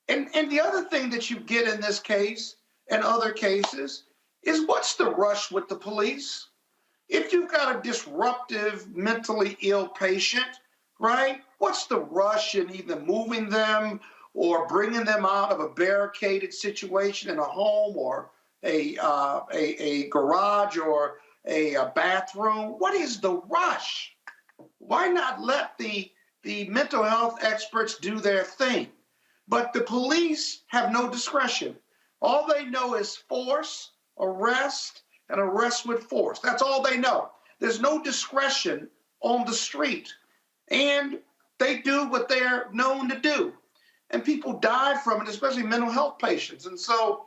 And the other thing that you get in this case and other cases is, what's the rush with the police? If you've got a disruptive, mentally ill patient, right, what's the rush in either moving them or bringing them out of a barricaded situation in a home or a garage or a bathroom? What is the rush? Why not let the mental health experts do their thing? But the police have no discretion. All they know is force, arrest, and arrest with force. That's all they know. There's no discretion on the street. And they do what they're known to do. And people die from it, especially mental health patients. And so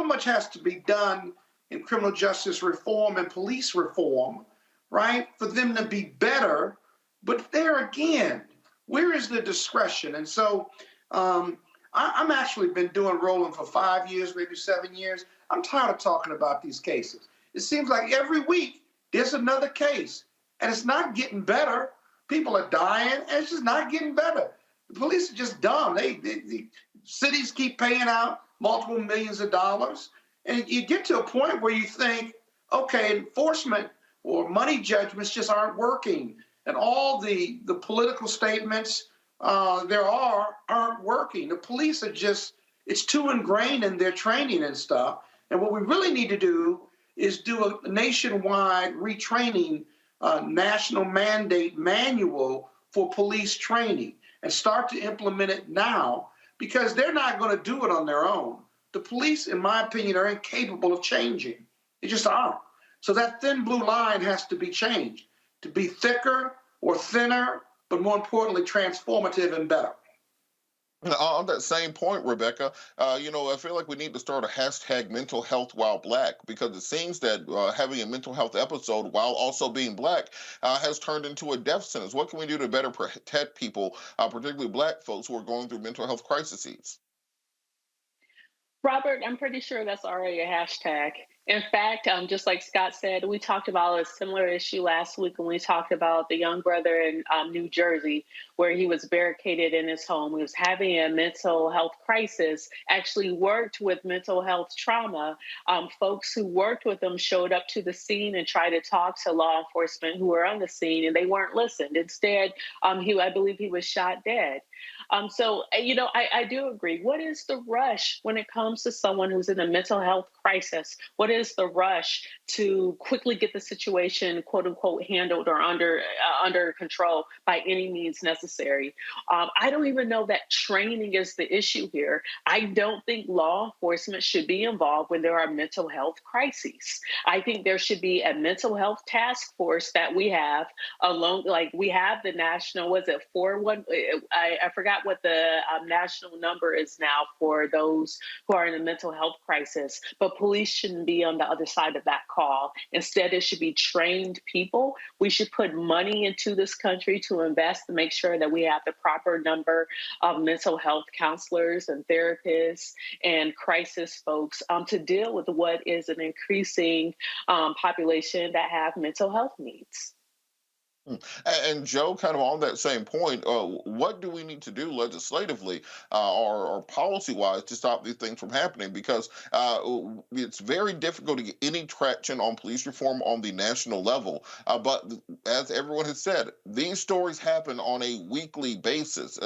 much has to be done in criminal justice reform and police reform, right, for them to be better. But there again, where is the discretion? And so I'm actually been doing Roland for 5 years, maybe 7 years. I'm tired of talking about these cases. It seems like every week there's another case, and it's not getting better. People are dying, and it's just not getting better. The police are just dumb. The cities keep paying out multiple millions of dollars, and you get to a point where you think, okay, enforcement or money judgments just aren't working, and all the political statements aren't working. The police are just, it's too ingrained in their training and stuff. And what we really need to do is do a nationwide retraining, national mandate manual for police training and start to implement it now, because they're not going to do it on their own. The police, in my opinion, are incapable of changing. They just aren't. So that thin blue line has to be changed to be thicker or thinner, but more importantly, transformative and better. On that same point, Rebecca, I feel like we need to start a hashtag mental health while Black, because it seems that having a mental health episode while also being Black has turned into a death sentence. What can we do to better protect people, particularly Black folks who are going through mental health crises? Robert, I'm pretty sure that's already a hashtag. In fact, just like Scott said, we talked about a similar issue last week when we talked about the young brother in New Jersey, where he was barricaded in his home. He was having a mental health crisis, actually worked with mental health trauma. Folks who worked with him showed up to the scene and tried to talk to law enforcement who were on the scene, and they weren't listened. Instead, I believe he was shot dead. So, I do agree. What is the rush when it comes to someone who's in a mental health crisis? What is the rush to quickly get the situation, quote unquote, handled or under control by any means necessary? I don't even know that training is the issue here. I don't think law enforcement should be involved when there are mental health crises. I think there should be a mental health task force that we have alone. Like we have the national, was it 4-1? I forgot what the national number is now for those who are in a mental health crisis, but police shouldn't be on the other side of that call. Instead, it should be trained people. We should put money into this country to invest to make sure that we have the proper number of mental health counselors and therapists and crisis folks to deal with what is an increasing population that have mental health needs. And Joe, kind of on that same point, what do we need to do legislatively or policy-wise to stop these things from happening? Because it's very difficult to get any traction on police reform on the national level. But as everyone has said, these stories happen on a weekly basis.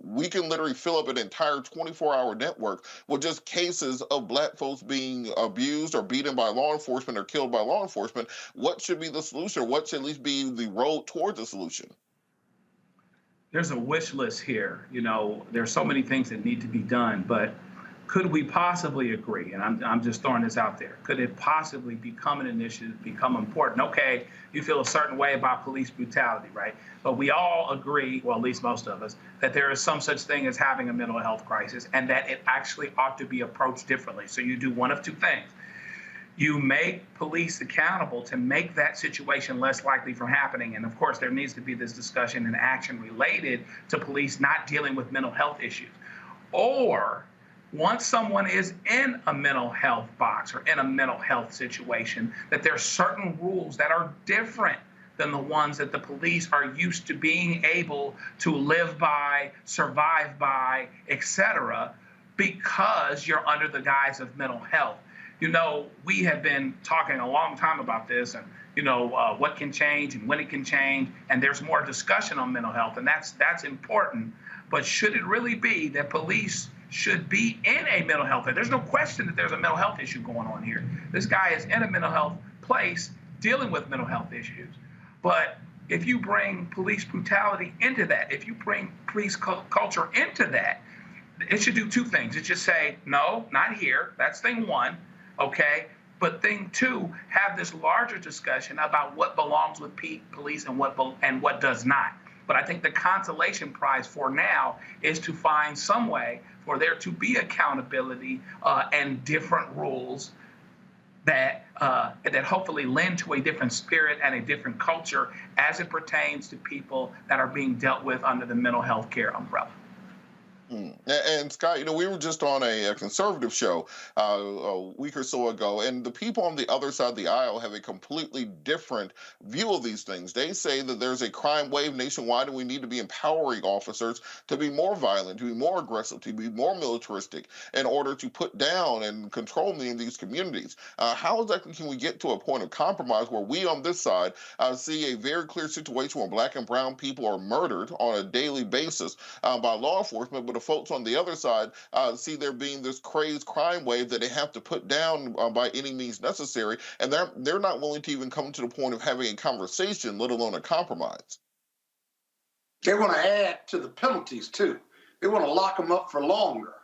We can literally fill up an entire 24-hour network with just cases of Black folks being abused or beaten by law enforcement or killed by law enforcement. What should be the solution? What should at least be the road towards a solution? There's a wish list here. There's so many things that need to be done, but could we possibly agree? And I'm just throwing this out there. Could it possibly become an initiative, become important? Okay, you feel a certain way about police brutality, right? But we all agree, well, at least most of us, that there is some such thing as having a mental health crisis and that it actually ought to be approached differently. So you do one of two things. You make police accountable to make that situation less likely from happening. And of course, there needs to be this discussion and action related to police not dealing with mental health issues. Or once someone is in a mental health box or in a mental health situation, that there are certain rules that are different than the ones that the police are used to being able to live by, survive by, etc., because you're under the guise of mental health. We have been talking a long time about this and, what can change and when it can change. And there's more discussion on mental health, and that's important. But should it really be that police should be in a mental health? There's no question that there's a mental health issue going on here. This guy is in a mental health place dealing with mental health issues. But if you bring police brutality into that, if you bring police culture into that, it should do two things. It should say, no, not here. That's thing one. Okay, but thing two, have this larger discussion about what belongs with police and what does not. But I think the consolation prize for now is to find some way for there to be accountability and different rules that hopefully lend to a different spirit and a different culture as it pertains to people that are being dealt with under the mental health care umbrella. And Scott, we were just on a conservative show a week or so ago, and the people on the other side of the aisle have a completely different view of these things. They say that there's a crime wave nationwide and we need to be empowering officers to be more violent, to be more aggressive, to be more militaristic in order to put down and control many of these communities. How exactly can we get to a point of compromise where we on this side see a very clear situation where Black and brown people are murdered on a daily basis by law enforcement, but the folks on the other side see there being this crazed crime wave that they have to put down by any means necessary, and they're not willing to even come to the point of having a conversation, let alone a compromise. They want to add to the penalties too. They want to lock them up for longer.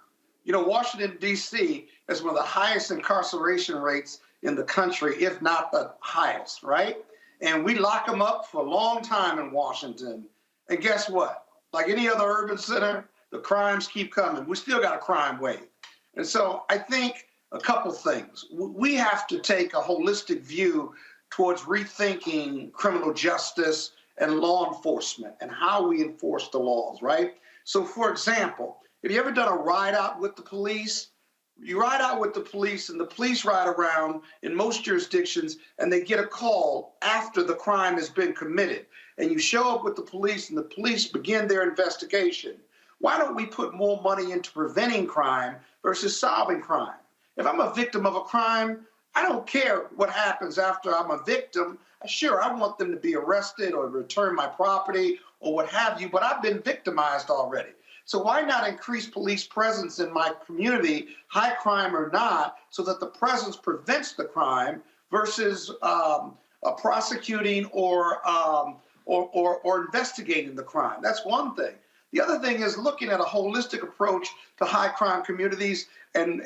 Washington, D.C. has one of the highest incarceration rates in the country, if not the highest, right? And we lock them up for a long time in Washington. And guess what? Like any other urban center, the crimes keep coming. We still got a crime wave. And so I think a couple things. We have to take a holistic view towards rethinking criminal justice and law enforcement and how we enforce the laws, right? So, for example, have you ever done a ride out with the police? You ride out with the police and the police ride around in most jurisdictions and they get a call after the crime has been committed. And you show up with the police and the police begin their investigation. Why don't we put more money into preventing crime versus solving crime? If I'm a victim of a crime, I don't care what happens after I'm a victim. Sure, I want them to be arrested or return my property or what have you, but I've been victimized already. So why not increase police presence in my community, high crime or not, so that the presence prevents the crime versus prosecuting or investigating the crime? That's one thing. The other thing is looking at a holistic approach to high crime communities and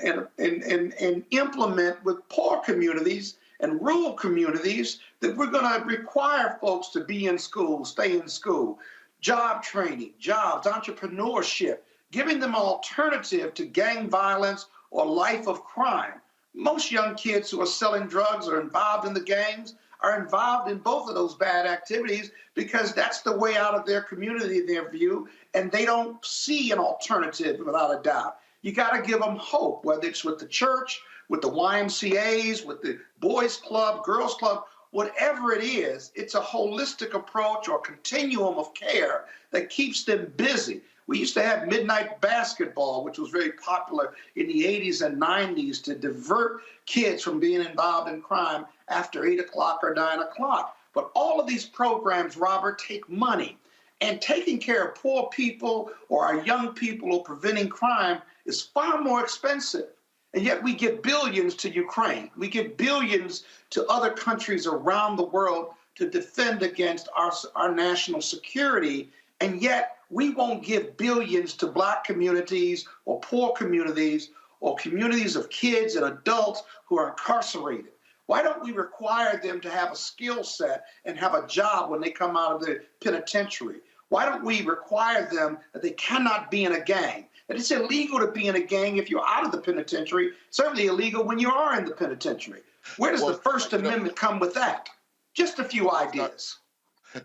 implement with poor communities and rural communities that we're going to require folks to be in school, stay in school, job training, jobs, entrepreneurship, giving them an alternative to gang violence or life of crime. Most young kids who are selling drugs or involved in the gangs are involved in both of those bad activities because that's the way out of their community, their view, and they don't see an alternative without a doubt. You got to give them hope, whether it's with the church, with the YMCAs, with the boys club, girls club, whatever it is, it's a holistic approach or continuum of care that keeps them busy. We used to have midnight basketball, which was very popular in the 80s and 90s to divert kids from being involved in crime after 8 o'clock or 9 o'clock. But all of these programs, Robert, take money. And taking care of poor people or our young people or preventing crime is far more expensive. And yet we give billions to Ukraine. We give billions to other countries around the world to defend against our national security. And yet we won't give billions to Black communities or poor communities or communities of kids and adults who are incarcerated. Why don't we require them to have a skill set and have a job when they come out of the penitentiary? Why don't we require them that they cannot be in a gang? That it's illegal to be in a gang if you're out of the penitentiary, certainly illegal when you are in the penitentiary. Where does the First Amendment come with that? Just a few ideas.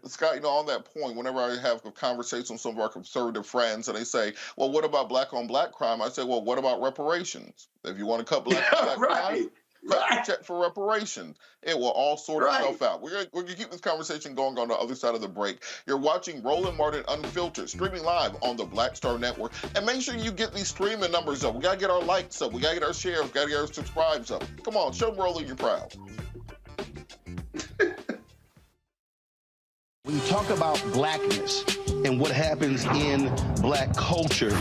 Scott, on that point, whenever I have a conversation with some of our conservative friends and they say, well, what about black on black crime? I say, well, what about reparations? If you want to cut black on black crime, check for reparations. It will all sort itself out. We're gonna keep this conversation going on the other side of the break. You're watching Roland Martin Unfiltered, streaming live on the Black Star Network. And make sure you get these streaming numbers up. We gotta get our likes up. We gotta get our shares. We gotta get our subscribes up. Come on, show Roland you're proud. When you talk about blackness and what happens in black culture,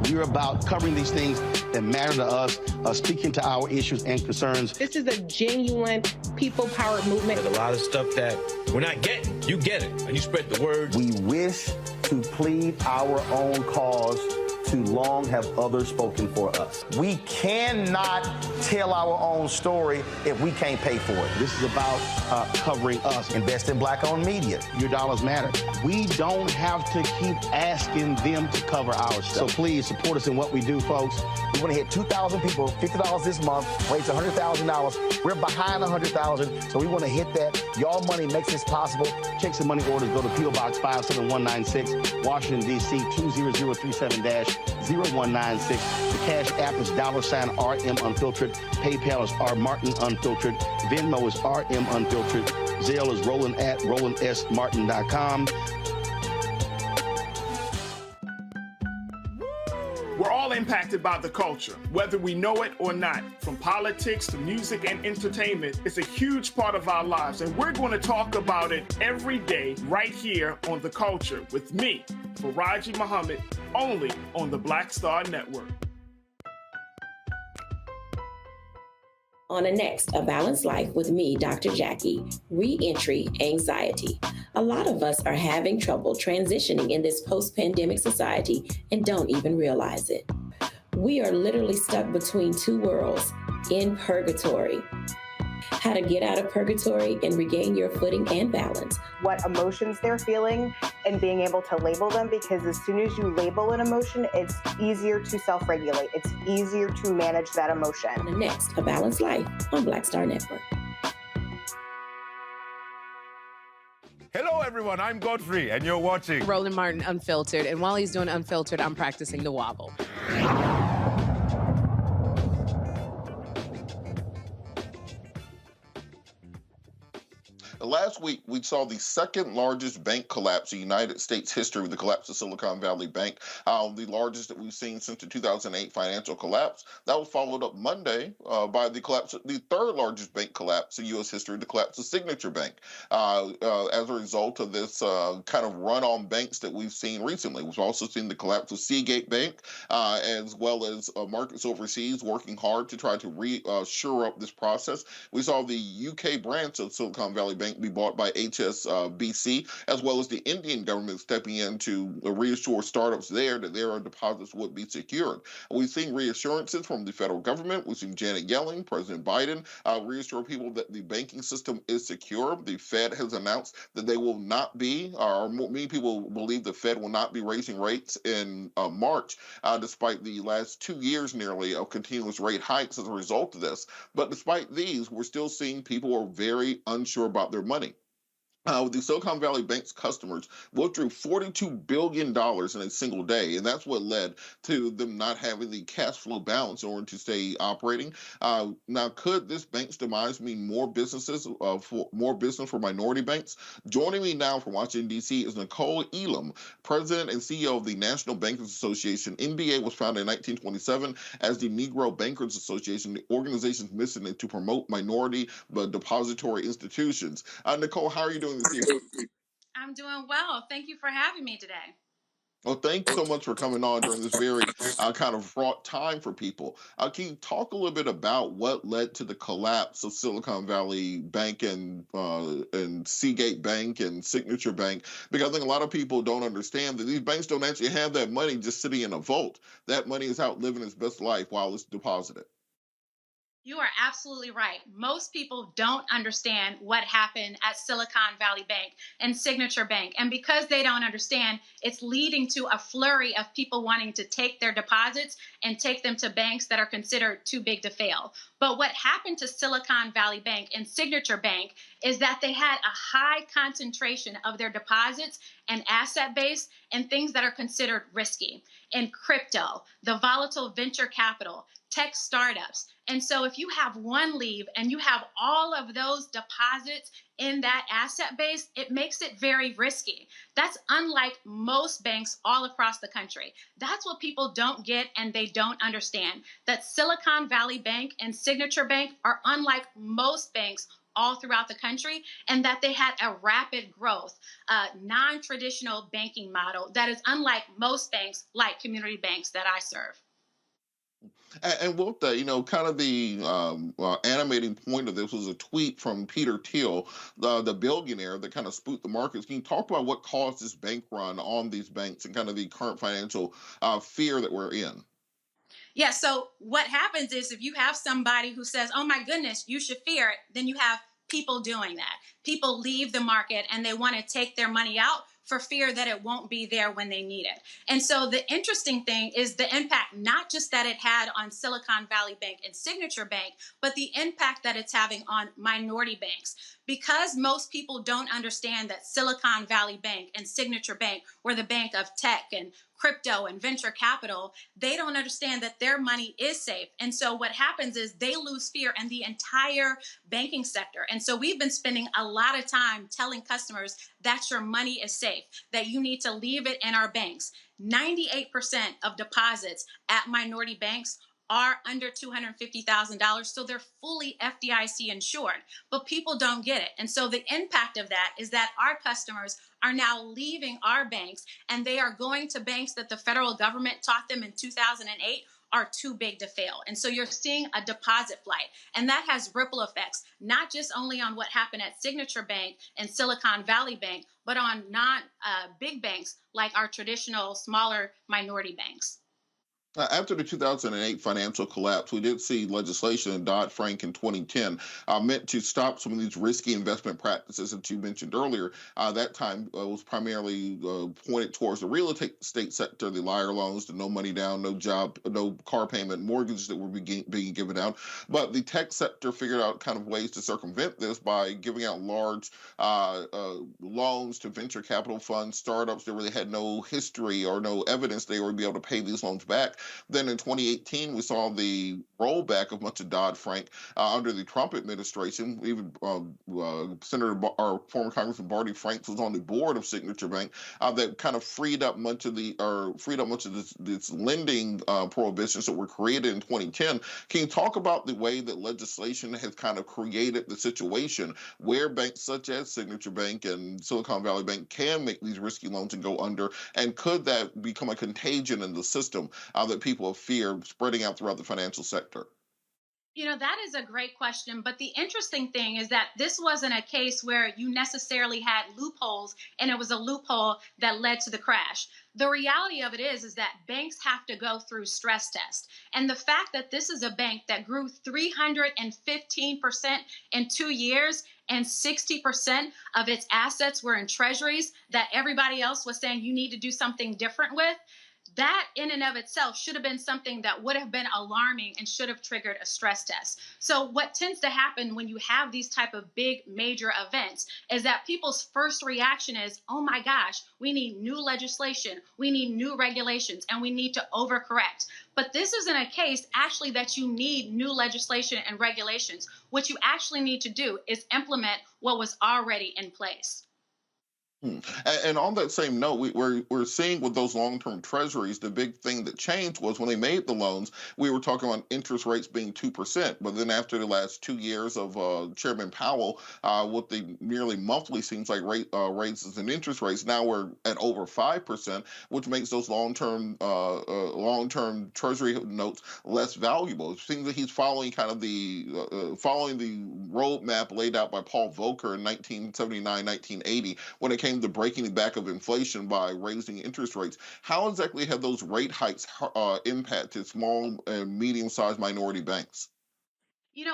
we're about covering these things that matter to us, speaking to our issues and concerns. This is a genuine people-powered movement. There's a lot of stuff that we're not getting. You get it, and you spread the word. We wish to plead our own cause. Too long have others spoken for us. We cannot tell our own story if we can't pay for it. This is about covering us. Invest in black-owned media. Your dollars matter. We don't have to keep asking them to cover our stuff. So please support us in what we do, folks. We want to hit 2,000 people, $50 this month, raise $100,000. We're behind 100,000, so we want to hit that. Y'all money makes this possible. Checks and money orders go to P.O. Box 57196, Washington, D.C. 20037-0196. The Cash App is $RM Unfiltered. PayPal is R Martin Unfiltered. Venmo is RM Unfiltered. Zelle is Roland at RolandSMartin.com. We're all impacted by the culture, whether we know it or not. From politics to music and entertainment, it's a huge part of our lives, and we're going to talk about it every day right here on The Culture with me, Faraji Muhammad, only on the Black Star Network. On the next A Balanced Life with me, Dr. Jackie, re-entry anxiety. A lot of us are having trouble transitioning in this post-pandemic society and don't even realize it. We are literally stuck between two worlds, in purgatory. How to get out of purgatory and regain your footing and balance. What emotions they're feeling and being able to label them, because as soon as you label an emotion, it's easier to self-regulate. It's easier to manage that emotion. On the next A Balanced Life on Black Star Network. Hello, everyone. I'm Godfrey, and you're watching Roland Martin Unfiltered. And while he's doing Unfiltered, I'm practicing the wobble. Last week, we saw the second largest bank collapse in United States history with the collapse of Silicon Valley Bank, the largest that we've seen since the 2008 financial collapse. That was followed up Monday by the collapse of the third largest bank collapse in U.S. history, the collapse of Signature Bank. As a result of this kind of run on banks that we've seen recently, we've also seen the collapse of Seagate Bank, as well as markets overseas working hard to try to shore up this process. We saw the UK branch of Silicon Valley Bank be bought by HSBC, as well as the Indian government stepping in to reassure startups there that their deposits would be secured. We've seen reassurances from the federal government. We've seen Janet Yellen, President Biden, reassure people that the banking system is secure. The Fed has announced that they will not be, or many people believe the Fed will not be raising rates in March, despite the last 2 years nearly of continuous rate hikes as a result of this. But despite these, we're still seeing people are very unsure about their money. The Silicon Valley Bank's customers withdrew $42 billion in a single day, and that's what led to them not having the cash flow balance in order to stay operating. Now, could this bank's demise mean more business for minority banks? Joining me now from Washington, D.C. is Nicole Elam, President and CEO of the National Bankers Association. NBA was founded in 1927 as the Negro Bankers Association, the organization's mission to promote minority depository institutions. Nicole, how are you doing this evening? I'm doing well. Thank you for having me today. Well, thank you so much for coming on during this very kind of fraught time for people. Can you talk a little bit about what led to the collapse of Silicon Valley Bank and Seagate Bank and Signature Bank? Because I think a lot of people don't understand that these banks don't actually have that money just sitting in a vault. That money is out living its best life while it's deposited. You are absolutely right. Most people don't understand what happened at Silicon Valley Bank and Signature Bank. And because they don't understand, it's leading to a flurry of people wanting to take their deposits and take them to banks that are considered too big to fail. But what happened to Silicon Valley Bank and Signature Bank is that they had a high concentration of their deposits and asset base in things that are considered risky, in crypto, the volatile venture capital, tech startups. And so if you have one leave and you have all of those deposits in that asset base, it makes it very risky. That's unlike most banks all across the country. That's what people don't get and they don't understand, that Silicon Valley Bank and Signature Bank are unlike most banks all throughout the country, and that they had a rapid growth, non-traditional banking model that is unlike most banks like community banks that I serve. And with that, kind of the animating point of this was a tweet from Peter Thiel, the billionaire that kind of spooked the markets. Can you talk about what caused this bank run on these banks and kind of the current financial fear that we're in? Yeah, so what happens is if you have somebody who says, oh my goodness, you should fear it, then you have people doing that. People leave the market and they want to take their money out for fear that it won't be there when they need it. And so the interesting thing is the impact, not just that it had on Silicon Valley Bank and Signature Bank, but the impact that it's having on minority banks. Because most people don't understand that Silicon Valley Bank and Signature Bank were the bank of tech and crypto and venture capital, they don't understand that their money is safe. And so what happens is they lose fear in the entire banking sector. And so we've been spending a lot of time telling customers that your money is safe, that you need to leave it in our banks. 98% of deposits at minority banks are under $250,000, so they're fully FDIC insured, but people don't get it. And so the impact of that is that our customers are now leaving our banks and they are going to banks that the federal government taught them in 2008 are too big to fail. And so you're seeing a deposit flight, and that has ripple effects, not just only on what happened at Signature Bank and Silicon Valley Bank, but on big banks like our traditional smaller minority banks. After the 2008 financial collapse, we did see legislation in Dodd-Frank in 2010 meant to stop some of these risky investment practices that you mentioned earlier. That time was primarily pointed towards the real estate sector, the liar loans, the no money down, no job, no car payment, mortgages that were being given out. But the tech sector figured out kind of ways to circumvent this by giving out large loans to venture capital funds, startups that really had no history or no evidence they would be able to pay these loans back. Then in 2018, we saw the rollback of much of Dodd-Frank under the Trump administration. Even our former Congressman Barney Franks was on the board of Signature Bank that kind of freed up much of this lending prohibitions that were created in 2010. Can you talk about the way that legislation has kind of created the situation where banks such as Signature Bank and Silicon Valley Bank can make these risky loans and go under? And could that become a contagion in the system that people fear spreading out throughout the financial sector? That is a great question. But the interesting thing is that this wasn't a case where you necessarily had loopholes and it was a loophole that led to the crash. The reality of it is that banks have to go through stress tests. And the fact that this is a bank that grew 315% in 2 years and 60% of its assets were in treasuries that everybody else was saying you need to do something different with, that in and of itself should have been something that would have been alarming and should have triggered a stress test. So what tends to happen when you have these type of big major events is that people's first reaction is, oh my gosh, we need new legislation, we need new regulations, and we need to overcorrect. But this isn't a case actually that you need new legislation and regulations. What you actually need to do is implement what was already in place. And on that same note, we're seeing with those long-term treasuries, the big thing that changed was when they made the loans, we were talking about interest rates being 2%. But then after the last 2 years of Chairman Powell, with the nearly monthly seems like raises in interest rates, now we're at over 5%, which makes those long-term treasury notes less valuable. It seems that he's following kind of following the roadmap laid out by Paul Volcker in 1979, 1980, when it came to breaking the back of inflation by raising interest rates. How exactly have those rate hikes impacted small and medium-sized minority banks?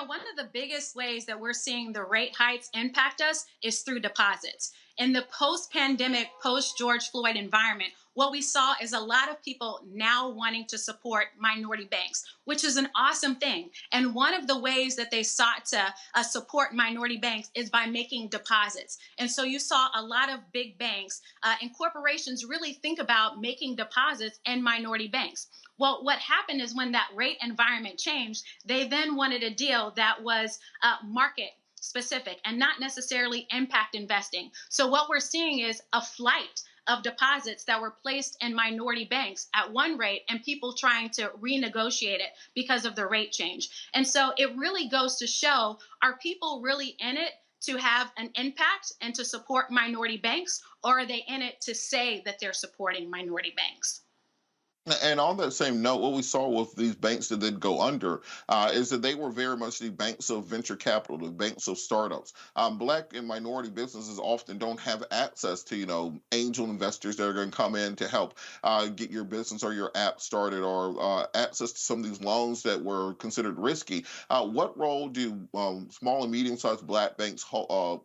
One of the biggest ways that we're seeing the rate hikes impact us is through deposits. In the post-pandemic, post-George Floyd environment, what we saw is a lot of people now wanting to support minority banks, which is an awesome thing. And one of the ways that they sought to support minority banks is by making deposits. And so you saw a lot of big banks and corporations really think about making deposits in minority banks. Well, what happened is when that rate environment changed, they then wanted a deal that was market specific and not necessarily impact investing. So what we're seeing is a flight of deposits that were placed in minority banks at one rate and people trying to renegotiate it because of the rate change. And so it really goes to show, are people really in it to have an impact and to support minority banks, or are they in it to say that they're supporting minority banks? And on that same note, what we saw with these banks that did go under is that they were very much the banks of venture capital, the banks of startups. Black and minority businesses often don't have access to, angel investors that are going to come in to help get your business or your app started, or access to some of these loans that were considered risky. What role do small and medium-sized Black banks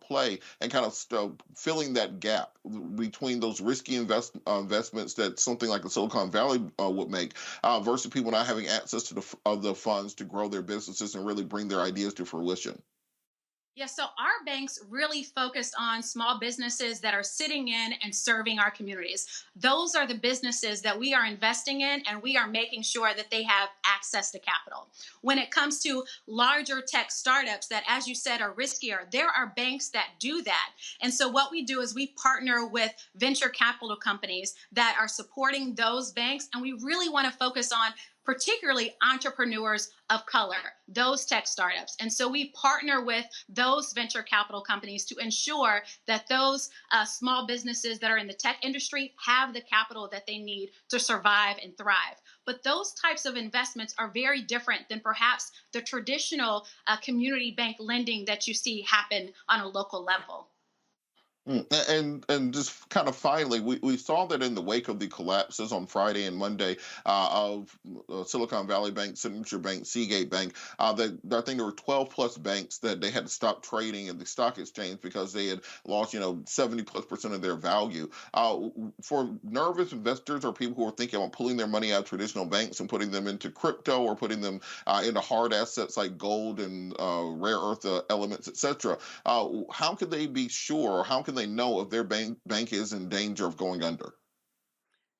play in kind of filling that gap between those risky investments that something like a Silicon Valley would make versus people not having access to the funds to grow their businesses and really bring their ideas to fruition? Yeah, so our banks really focused on small businesses that are sitting in and serving our communities. Those are the businesses that we are investing in, and we are making sure that they have access to capital. When it comes to larger tech startups that, as you said, are riskier, there are banks that do that. And so what we do is we partner with venture capital companies that are supporting those banks, and we really want to focus on particularly entrepreneurs of color, those tech startups. And so we partner with those venture capital companies to ensure that those small businesses that are in the tech industry have the capital that they need to survive and thrive. But those types of investments are very different than perhaps the traditional community bank lending that you see happen on a local level. And just kind of finally, we saw that in the wake of the collapses on Friday and Monday of Silicon Valley Bank, Signature Bank, Seagate Bank, that I think there were 12 plus banks that they had to stop trading in the stock exchange because they had lost 70+% of their value. For nervous investors or people who are thinking about pulling their money out of traditional banks and putting them into crypto or putting them into hard assets like gold and rare earth elements, etc., how can they be sure, or how can they know if their bank is in danger of going under?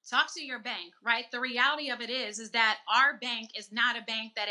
talk to your bank, right? The reality of it is that our bank is not a bank that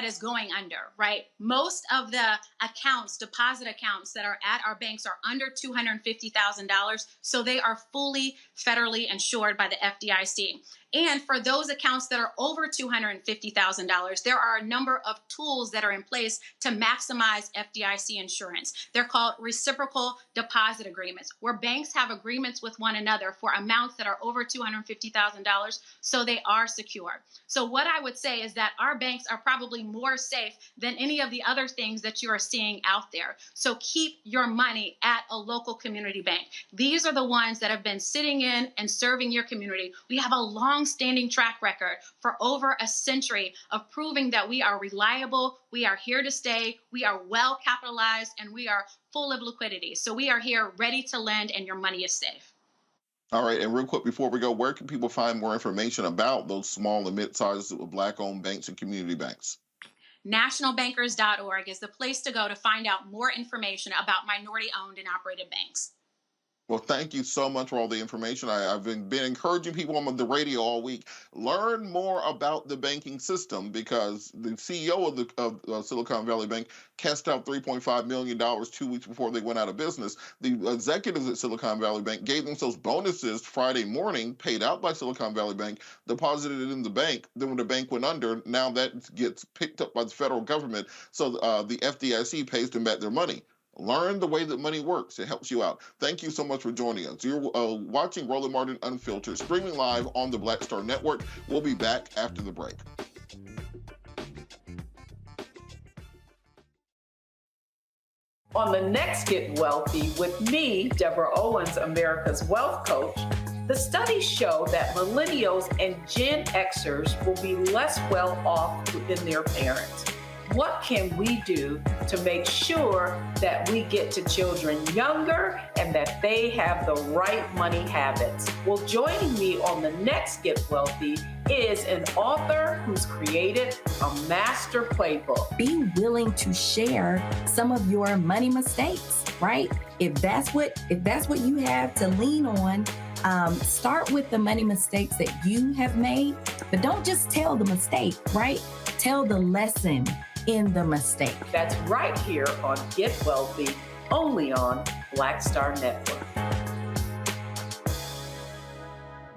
is going under, right? Most of the accounts, deposit accounts that are at our banks are under $250,000, so they are fully federally insured by the FDIC. And for those accounts that are over $250,000, there are a number of tools that are in place to maximize FDIC insurance. They're called reciprocal deposit agreements, where banks have agreements with one another for amounts that are over $250,000, so they are secure. So what I would say is that our banks are probably more safe than any of the other things that you are seeing out there. So keep your money at a local community bank. These are the ones that have been sitting in and serving your community. We have a long-standing track record for over a century of proving that we are reliable, we are here to stay, we are well capitalized, and we are full of liquidity. So we are here ready to lend, and your money is safe. All right, and real quick before we go, where can people find more information about those small and mid-sized Black-owned banks and community banks? Nationalbankers.org is the place to go to find out more information about minority-owned and operated banks. Well, thank you so much for all the information. I've been encouraging people on the radio all week, learn more about the banking system, because the CEO of Silicon Valley Bank cashed out $3.5 million 2 weeks before they went out of business. The executives at Silicon Valley Bank gave themselves bonuses Friday morning, paid out by Silicon Valley Bank, deposited it in the bank. Then when the bank went under, now that gets picked up by the federal government. So the FDIC pays them back their money. Learn the way that money works. It helps you out. Thank you so much for joining us. You're watching Roland Martin Unfiltered, streaming live on the Black Star Network. We'll be back after the break. On the next Get Wealthy with me, Deborah Owens, America's Wealth Coach, the studies show that millennials and Gen Xers will be less well off than their parents. What can we do to make sure that we get to children younger and that they have the right money habits? Well, joining me on the next Get Wealthy is an author who's created a master playbook. Be willing to share some of your money mistakes, right? If that's what you have to lean on, start with the money mistakes that you have made, but don't just tell the mistake, right? Tell the lesson in the mistake. That's right here on Get Wealthy, only on Black Star Network.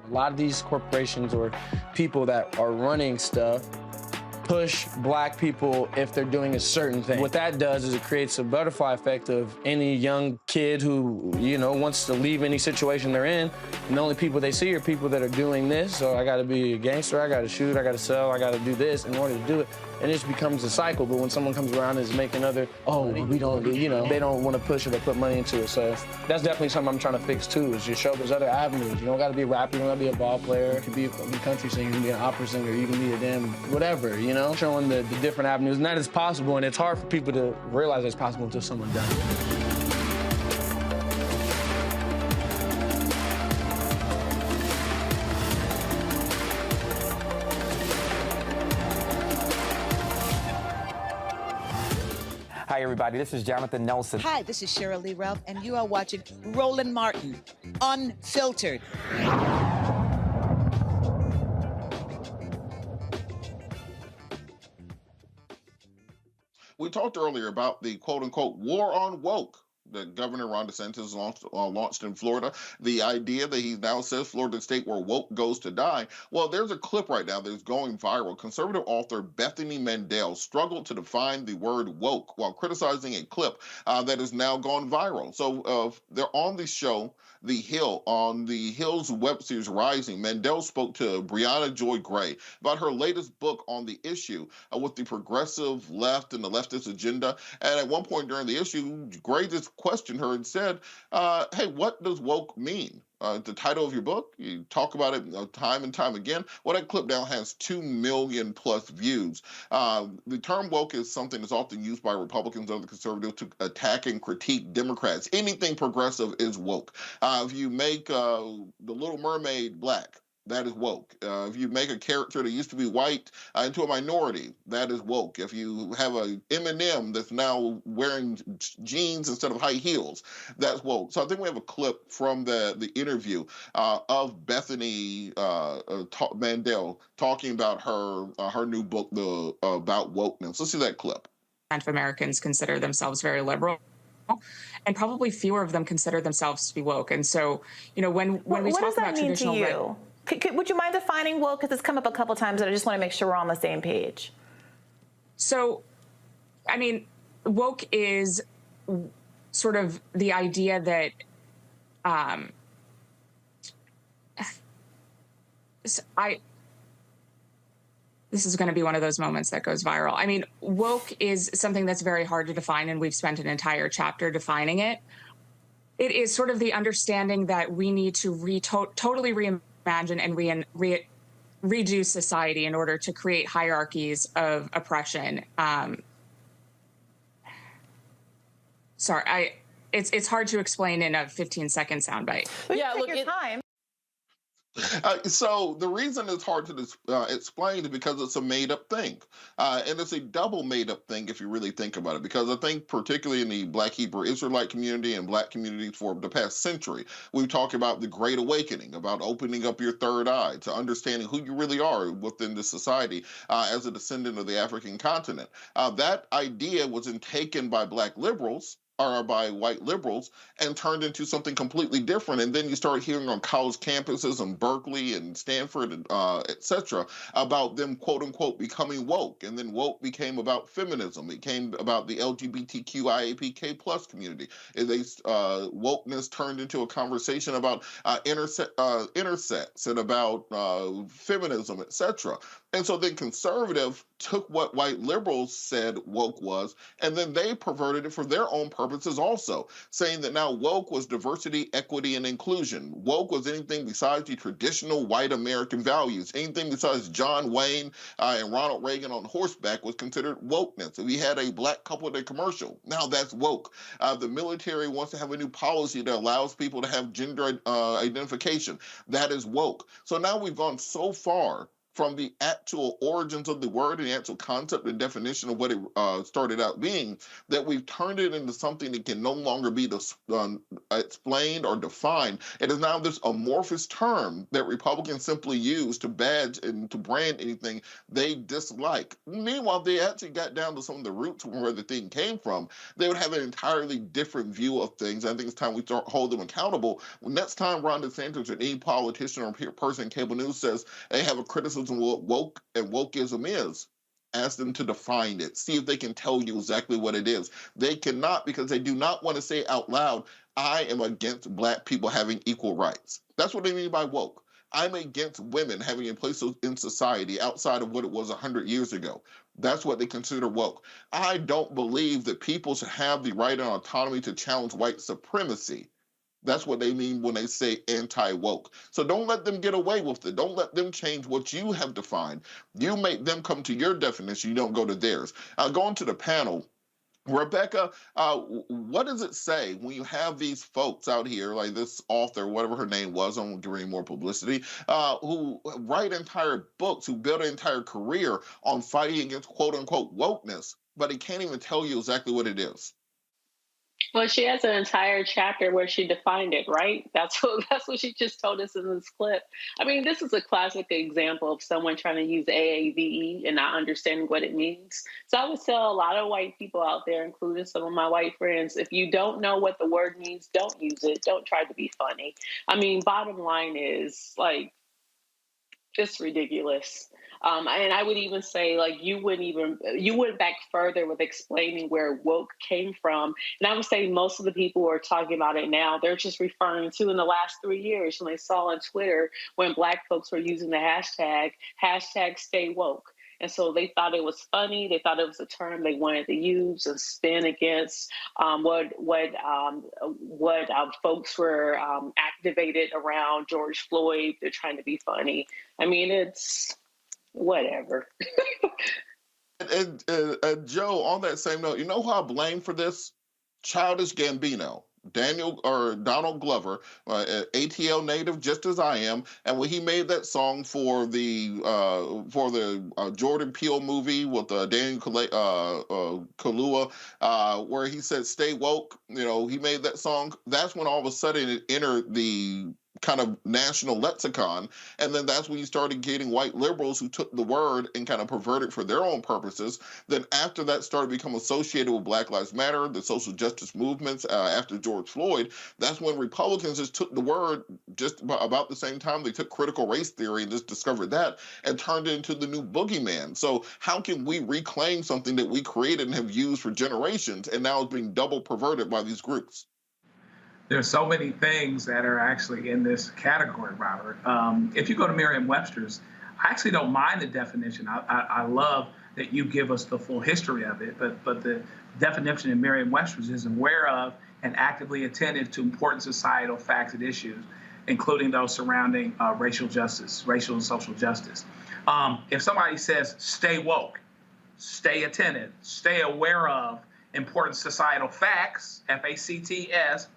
A lot of these corporations or people that are running stuff push Black people if they're doing a certain thing. What that does is it creates a butterfly effect of any young kid who, wants to leave any situation they're in, and the only people they see are people that are doing this. So I gotta be a gangster, I gotta shoot, I gotta sell, I gotta do this in order to do it. And it just becomes a cycle. But when someone comes around and is making we don't do, they don't want to push it or put money into it. So that's definitely something I'm trying to fix too, is just show there's other avenues. You don't gotta be a rapper, you don't gotta be a ball player, you can be a country singer, you can be an opera singer, you can be a damn whatever, showing the different avenues. And that is possible, and it's hard for people to realize it's possible until someone does it. Hi, everybody. This is Jonathan Nelson. Hi, this is Cheryl Lee Ralph, and you are watching Roland Martin, Unfiltered. We talked earlier about the quote-unquote war on woke that Governor Ron DeSantis launched in Florida. The idea that he now says Florida State where woke goes to die. Well, there's a clip right now that's going viral. Conservative author Bethany Mandel struggled to define the word woke while criticizing a clip that has now gone viral. So they're on the show, The Hill, on the Hill's web series Rising. Mandel spoke to Brianna Joy Gray about her latest book on the issue with the progressive left and the leftist agenda. And at one point during the issue, Gray just questioned her and said, hey, what does woke mean? The title of your book, you talk about it time and time again. Well, that clip now has 2 million plus views. The term woke is something that's often used by Republicans and other conservatives to attack and critique Democrats. Anything progressive is woke. If you make The Little Mermaid black, that is woke. If you make a character that used to be white into a minority, that is woke. If you have a M&M that's now wearing jeans instead of high heels, that's woke. So I think we have a clip from the interview of Bethany Mandel talking about her new book, about wokeness. Let's see that clip. Of Americans consider themselves very liberal, and probably fewer of them consider themselves to be woke. And so, you know, when we talk about traditional, what does that mean to you? Would you mind defining woke? Because it's come up a couple times, and I just want to make sure we're on the same page. So, I mean, woke is sort of the idea that this is going to be one of those moments that goes viral. I mean, woke is something that's very hard to define, and we've spent an entire chapter defining it. It is sort of the understanding that we need to totally reimagine and redo society in order to create hierarchies of oppression. Sorry, it's hard to explain in a 15-second soundbite. Yeah, look, time. So the reason it's hard to explain is because it's a made-up thing. And it's a double made-up thing if you really think about it, because I think particularly in the Black Hebrew Israelite community and Black communities for the past century, we've talked about the Great Awakening, about opening up your third eye to understanding who you really are within the society as a descendant of the African continent. That idea was taken by Black liberals, or by white liberals, and turned into something completely different. And then you start hearing on college campuses in Berkeley and Stanford, and et cetera, about them, quote unquote, becoming woke. And then woke became about feminism. It came about the LGBTQIAPK plus community. And wokeness turned into a conversation about intersex and about feminism, et cetera. And so then conservative took what white liberals said woke was, and then they perverted it for their own purposes also, saying that now woke was diversity, equity, and inclusion. Woke was anything besides the traditional white American values. Anything besides John Wayne and Ronald Reagan on horseback was considered wokeness. If we had a black couple in a commercial, now that's woke. The military wants to have a new policy that allows people to have gender identification. That is woke. So now we've gone so far from the actual origins of the word and the actual concept and definition of what it started out being, that we've turned it into something that can no longer be explained or defined. It is now this amorphous term that Republicans simply use to badge and to brand anything they dislike. Meanwhile, they actually got down to some of the roots from where the thing came from. They would have an entirely different view of things. I think it's time we start hold them accountable. Next time Ron DeSantis or any politician or person in cable news says they have a criticism what woke and wokeism is, ask them to define it. See if they can tell you exactly what it is. They cannot, because they do not want to say out loud, I am against black people having equal rights. That's what they mean by woke. I'm against women having a place in society outside of what it was 100 years ago. That's what they consider woke. I don't believe that people should have the right and autonomy to challenge white supremacy. That's what they mean when they say anti-woke. So don't let them get away with it. Don't let them change what you have defined. You make them come to your definition. You don't go to theirs. Going to the panel, Rebecca, what does it say when you have these folks out here, like this author, whatever her name was, I won't give her any more publicity, who write entire books, who build an entire career on fighting against quote-unquote wokeness, but he can't even tell you exactly what it is? Well, she has an entire chapter where she defined it, right? That's what she just told us in this clip. I mean, this is a classic example of someone trying to use AAVE and not understanding what it means. So I would tell a lot of white people out there, including some of my white friends, if you don't know what the word means, don't use it. Don't try to be funny. I mean, bottom line is, like, it's ridiculous. And I would even say, like, you went back further with explaining where woke came from. And I would say most of the people who are talking about it now, they're just referring to in the last 3 years when they saw on Twitter when Black folks were using the hashtag stay woke. And so they thought it was funny. They thought it was a term they wanted to use and spin against what folks were activated around George Floyd. They're trying to be funny. I mean, it's whatever. and Joe, on that same note, you know who I blame for this? Childish Gambino. Donald Glover, ATL native just as I am, and when he made that song for the Jordan Peele movie with Daniel Kaluuya, where he said "Stay woke," he made that song. That's when all of a sudden it entered the kind of national lexicon, and then that's when you started getting white liberals who took the word and kind of perverted for their own purposes. Then after that started to become associated with Black Lives Matter, the social justice movements after George Floyd. That's when Republicans just took the word just about the same time they took critical race theory and just discovered that and turned it into the new boogeyman. So how can we reclaim something that we created and have used for generations and now is being double perverted by these groups? There's so many things that are actually in this category, Robert. If you go to Merriam-Webster's, I actually don't mind the definition. I love that you give us the full history of it, but the definition in Merriam-Webster's is aware of and actively attentive to important societal facts and issues, including those surrounding racial justice, racial and social justice. If somebody says, stay woke, stay attentive, stay aware of important societal facts, FACTS,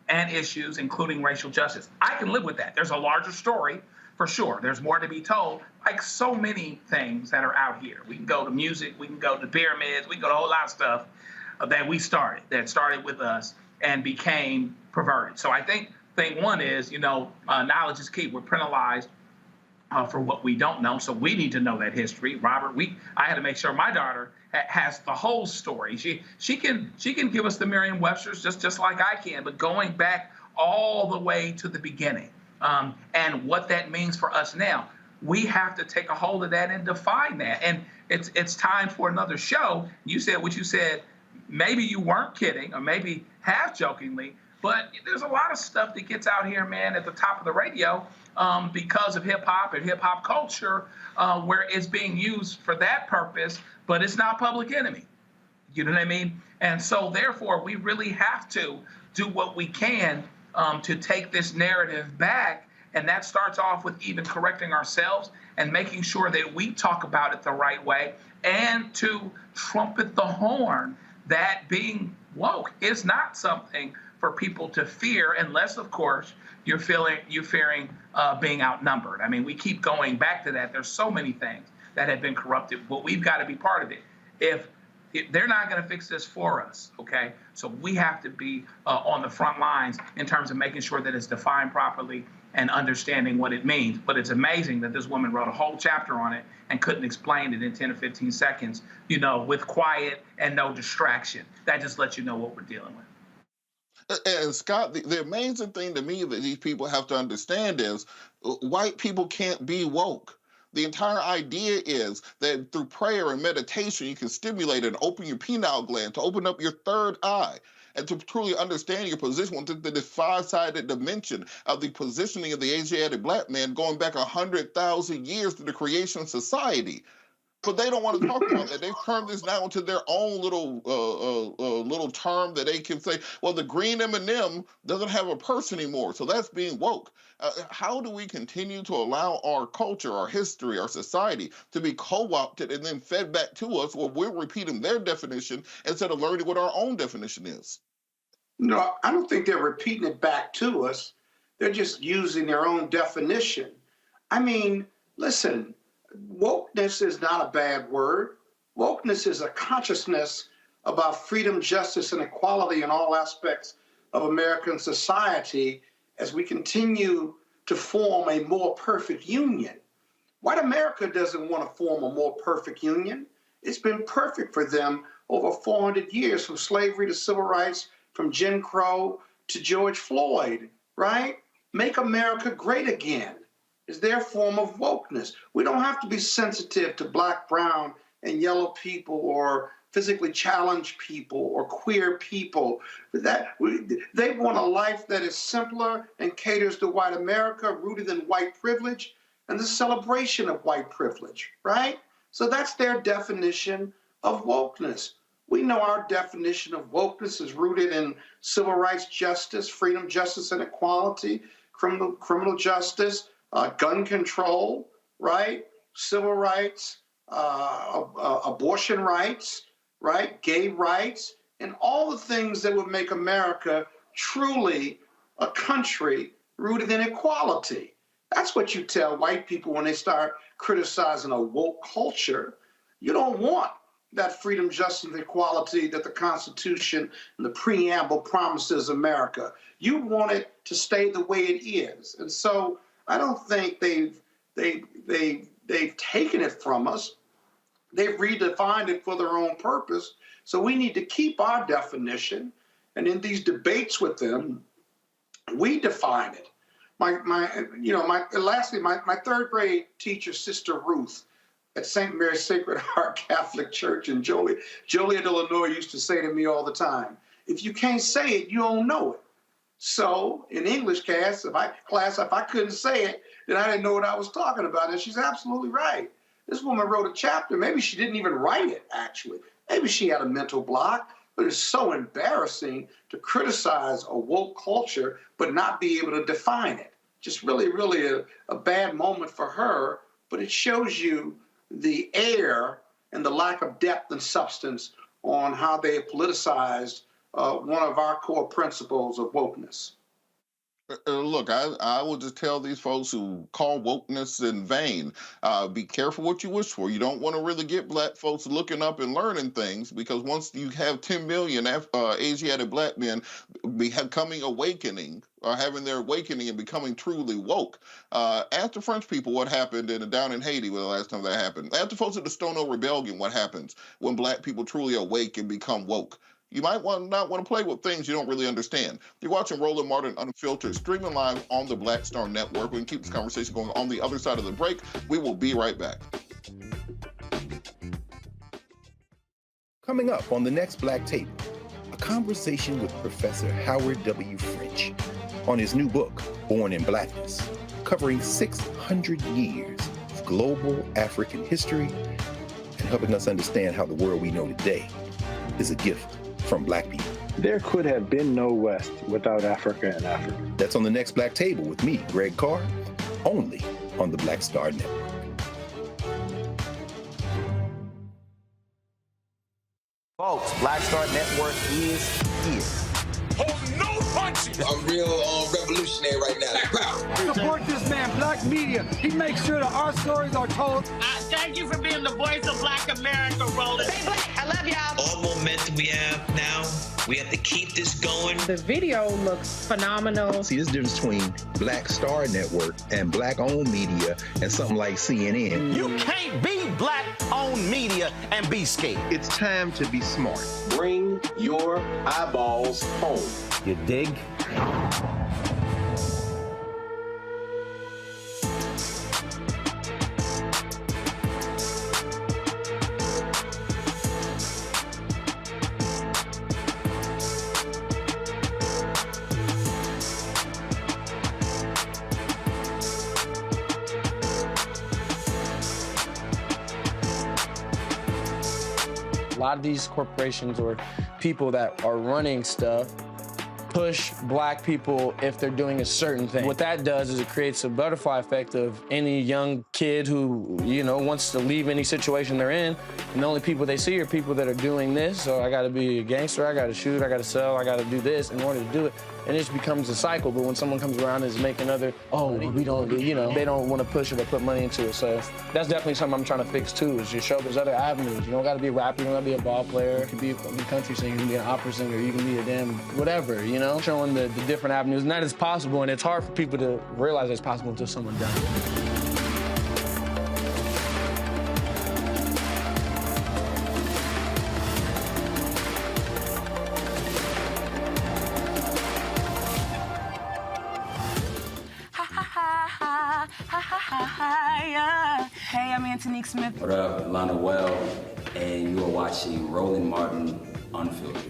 and issues, including racial justice, I can live with that. There's a larger story, for sure. There's more to be told, like so many things that are out here. We can go to music, we can go to pyramids, we can go to a whole lot of stuff that started with us and became perverted. So I think thing one is, knowledge is key. We're penalized for what we don't know, so we need to know that history. Robert, I had to make sure my daughter has the whole story. She can give us the Merriam-Webster's just like I can, but going back all the way to the beginning and what that means for us now, we have to take a hold of that and define that. And it's time for another show. You said what you said. Maybe you weren't kidding, or maybe half jokingly, but there's a lot of stuff that gets out here, man, at the top of the radio because of hip hop and hip hop culture, where it's being used for that purpose, but it's not Public Enemy. You know what I mean? And so therefore, we really have to do what we can to take this narrative back. And that starts off with even correcting ourselves and making sure that we talk about it the right way, and to trumpet the horn that being woke is not something for people to fear, unless, of course, you're fearing being outnumbered. I mean, we keep going back to that. There's so many things that have been corrupted, but we've got to be part of it. If they're not going to fix this for us, okay? So we have to be on the front lines in terms of making sure that it's defined properly and understanding what it means. But it's amazing that this woman wrote a whole chapter on it and couldn't explain it in 10 or 15 seconds, with quiet and no distraction. That just lets you know what we're dealing with. And Scott, the amazing thing to me that these people have to understand is white people can't be woke. The entire idea is that through prayer and meditation, you can stimulate and open your pineal gland to open up your third eye and to truly understand your position within this five-sided dimension of the positioning of the Asiatic black man going back 100,000 years to the creation of society. But they don't want to talk about that. They've turned this now into their own little term that they can say, well, the green M&M doesn't have a purse anymore, so that's being woke. How do we continue to allow our culture, our history, our society to be co-opted and then fed back to us where we're repeating their definition instead of learning what our own definition is? No, I don't think they're repeating it back to us. They're just using their own definition. I mean, listen, wokeness is not a bad word. Wokeness is a consciousness about freedom, justice, and equality in all aspects of American society as we continue to form a more perfect union. White America doesn't want to form a more perfect union. It's been perfect for them over 400 years, from slavery to civil rights, from Jim Crow to George Floyd, right? Make America great again is their form of wokeness. We don't have to be sensitive to black, brown, and yellow people, or physically challenged people, or queer people. They want a life that is simpler and caters to white America, rooted in white privilege and the celebration of white privilege, right? So that's their definition of wokeness. We know our definition of wokeness is rooted in civil rights justice, freedom, justice, and equality, criminal justice, gun control, right? Civil rights, abortion rights, right? Gay rights, and all the things that would make America truly a country rooted in equality. That's what you tell white people when they start criticizing a woke culture. You don't want that freedom, justice, and equality that the Constitution and the preamble promises America. You want it to stay the way it is. And so I don't think they've taken it from us. They've redefined it for their own purpose. So we need to keep our definition. And in these debates with them, we define it. Lastly, my third grade teacher, Sister Ruth, at St. Mary's Sacred Heart Catholic Church in Joliet, Illinois, used to say to me all the time, if you can't say it, you don't know it. So in English class, if I couldn't say it, then I didn't know what I was talking about. And she's absolutely right. This woman wrote a chapter. Maybe she didn't even write it, actually. Maybe she had a mental block. But it's so embarrassing to criticize a woke culture but not be able to define it. Just really, really a bad moment for her. But it shows you the air and the lack of depth and substance on how they have politicized one of our core principles of wokeness. Look, I will just tell these folks who call wokeness in vain, be careful what you wish for. You don't want to really get black folks looking up and learning things, because once you have 10 million Asiatic black men becoming awakening, or having their awakening and becoming truly woke. Ask the French people what happened down in Haiti when the last time that happened. Ask the folks at the Stono Rebellion what happens when black people truly awake and become woke. You might not want to play with things you don't really understand. You're watching Roland Martin Unfiltered, streaming live on the Black Star Network. We can keep this conversation going on the other side of the break. We will be right back. Coming up on the next Black Table, a conversation with Professor Howard W. French on his new book, Born in Blackness, covering 600 years of global African history and helping us understand how the world we know today is a gift from Black people. There could have been no West without Africa and Africa. That's on the next Black Table with me, Greg Carr, only on the Black Star Network. Folks, Black Star Network is here. Hold no punches! I'm real revolutionary right now. Support this man, Black Media. He makes sure that our stories are told. Thank you for being the voice of Black America, Roland. Stay black. I love y'all. All momentum we have now, we have to keep this going. The video looks phenomenal. See, this difference between Black Star Network and Black-owned media and something like CNN. You can't be Black-owned media and be scared. It's time to be smart. Bring your eyeballs home. You dig? A lot of these corporations or people that are running stuff push black people if they're doing a certain thing. What that does is it creates a butterfly effect of any young kid who, wants to leave any situation they're in, and the only people they see are people that are doing this. So I gotta be a gangster, I gotta shoot, I gotta sell, I gotta do this in order to do it. And it just becomes a cycle. But when someone comes around and is making we don't do, they don't want to push it or put money into it. So that's definitely something I'm trying to fix too, is just show there's other avenues. You don't gotta be a rapper, you don't gotta be a ball player. You can be a country singer, you can be an opera singer, you can be a damn whatever, showing the different avenues. And that is possible, and it's hard for people to realize it's possible until someone does. Hey, I'm Antonique Smith. What up, Lana Well, and you are watching Roland Martin Unfiltered.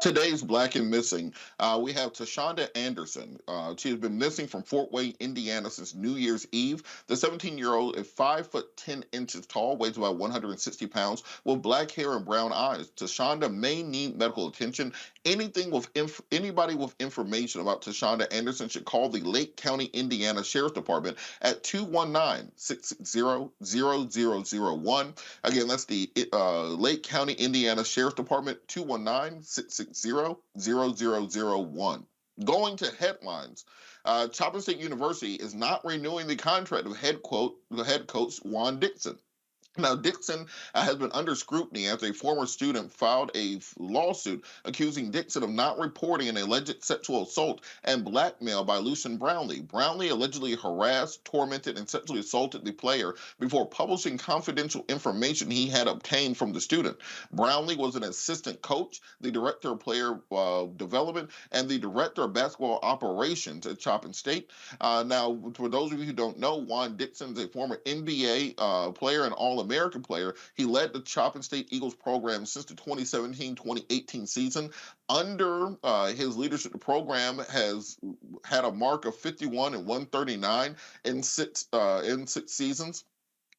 Today's Black and Missing, we have Tashonda Anderson. She has been missing from Fort Wayne, Indiana since New Year's Eve. The 17-year-old is 5 foot 10 inches tall, weighs about 160 pounds, with black hair and brown eyes. Tashonda may need medical attention. Anybody with information about Tashonda Anderson should call the Lake County, Indiana Sheriff's Department at 219-660-0001. Again, that's the Lake County, Indiana Sheriff's Department, 219-660-0001. Going to headlines, Coppin State University is not renewing the contract of head coach Juan Dixon. Now, Dixon has been under scrutiny as a former student filed a lawsuit accusing Dixon of not reporting an alleged sexual assault and blackmail by Lucien Brownlee. Brownlee allegedly harassed, tormented, and sexually assaulted the player before publishing confidential information he had obtained from the student. Brownlee was an assistant coach, the director of player development, and the director of basketball operations at Coppin State. Now, for those of you who don't know, Juan Dixon is a former NBA player and All-American player. He led the Coppin State Eagles program since the 2017-2018 season. Under his leadership, the program has had a mark of 51 and 139 in six seasons.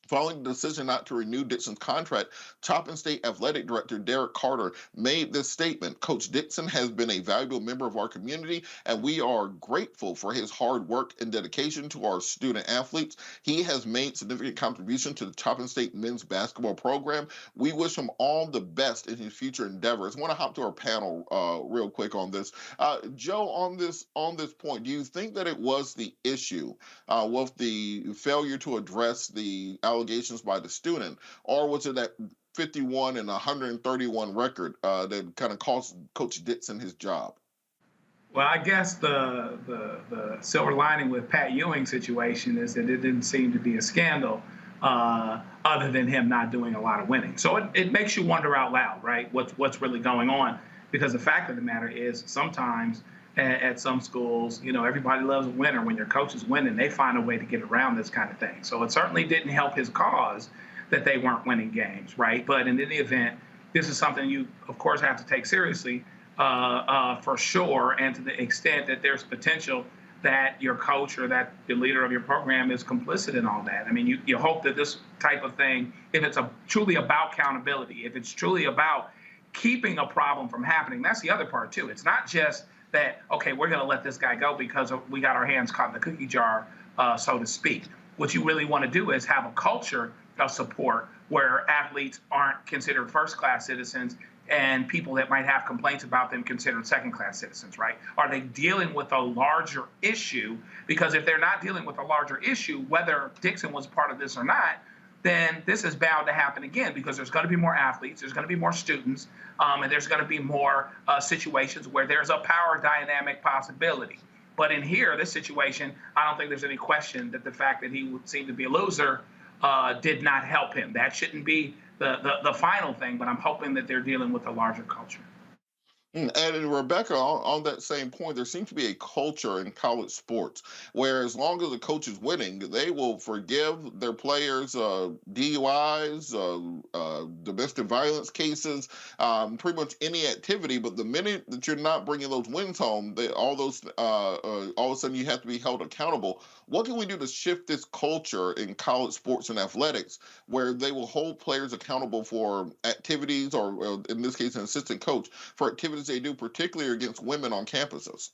Following the decision not to renew Dixon's contract, Coppin State Athletic Director Derek Carter made this statement: Coach Dixon has been a valuable member of our community, and we are grateful for his hard work and dedication to our student athletes. He has made significant contribution to the Coppin State men's basketball program. We wish him all the best in his future endeavors. I want to hop to our panel real quick on this. Joe, on this point, do you think that it was the issue with the failure to address the allegations by the student, or was it that 51 and 131 record that kind of cost Coach Dixon his job? Well, I guess the silver lining with Pat Ewing's situation is that it didn't seem to be a scandal other than him not doing a lot of winning. So it makes you wonder out loud, right? What's really going on? Because the fact of the matter is sometimes at some schools, you know, everybody loves a winner. When your coach is winning, they find a way to get around this kind of thing. So it certainly didn't help his cause that they weren't winning games, right? But in any event, this is something you, of course, have to take seriously for sure. And to the extent that there's potential that your coach or that the leader of your program is complicit in all that. I mean, you hope that this type of thing, if it's truly about accountability, if it's truly about keeping a problem from happening, that's the other part too. It's not just that, okay, we're going to let this guy go because we got our hands caught in the cookie jar, so to speak. What you really want to do is have a culture of support where athletes aren't considered first-class citizens and people that might have complaints about them considered second-class citizens, right? Are they dealing with a larger issue? Because if they're not dealing with a larger issue, whether Dixon was part of this or not, then this is bound to happen again, because there's going to be more athletes, there's going to be more students, and there's going to be more situations where there's a power dynamic possibility. But in here, this situation, I don't think there's any question that the fact that he would seem to be a loser did not help him. That shouldn't be the final thing, but I'm hoping that they're dealing with a larger culture. And Rebecca, on that same point, there seems to be a culture in college sports where as long as the coach is winning, they will forgive their players DUIs, domestic violence cases, pretty much any activity. But the minute that you're not bringing those wins home, all of a sudden you have to be held accountable. What can we do to shift this culture in college sports and athletics where they will hold players accountable for activities, or in this case, an assistant coach, for activities they do, particularly against women on campuses?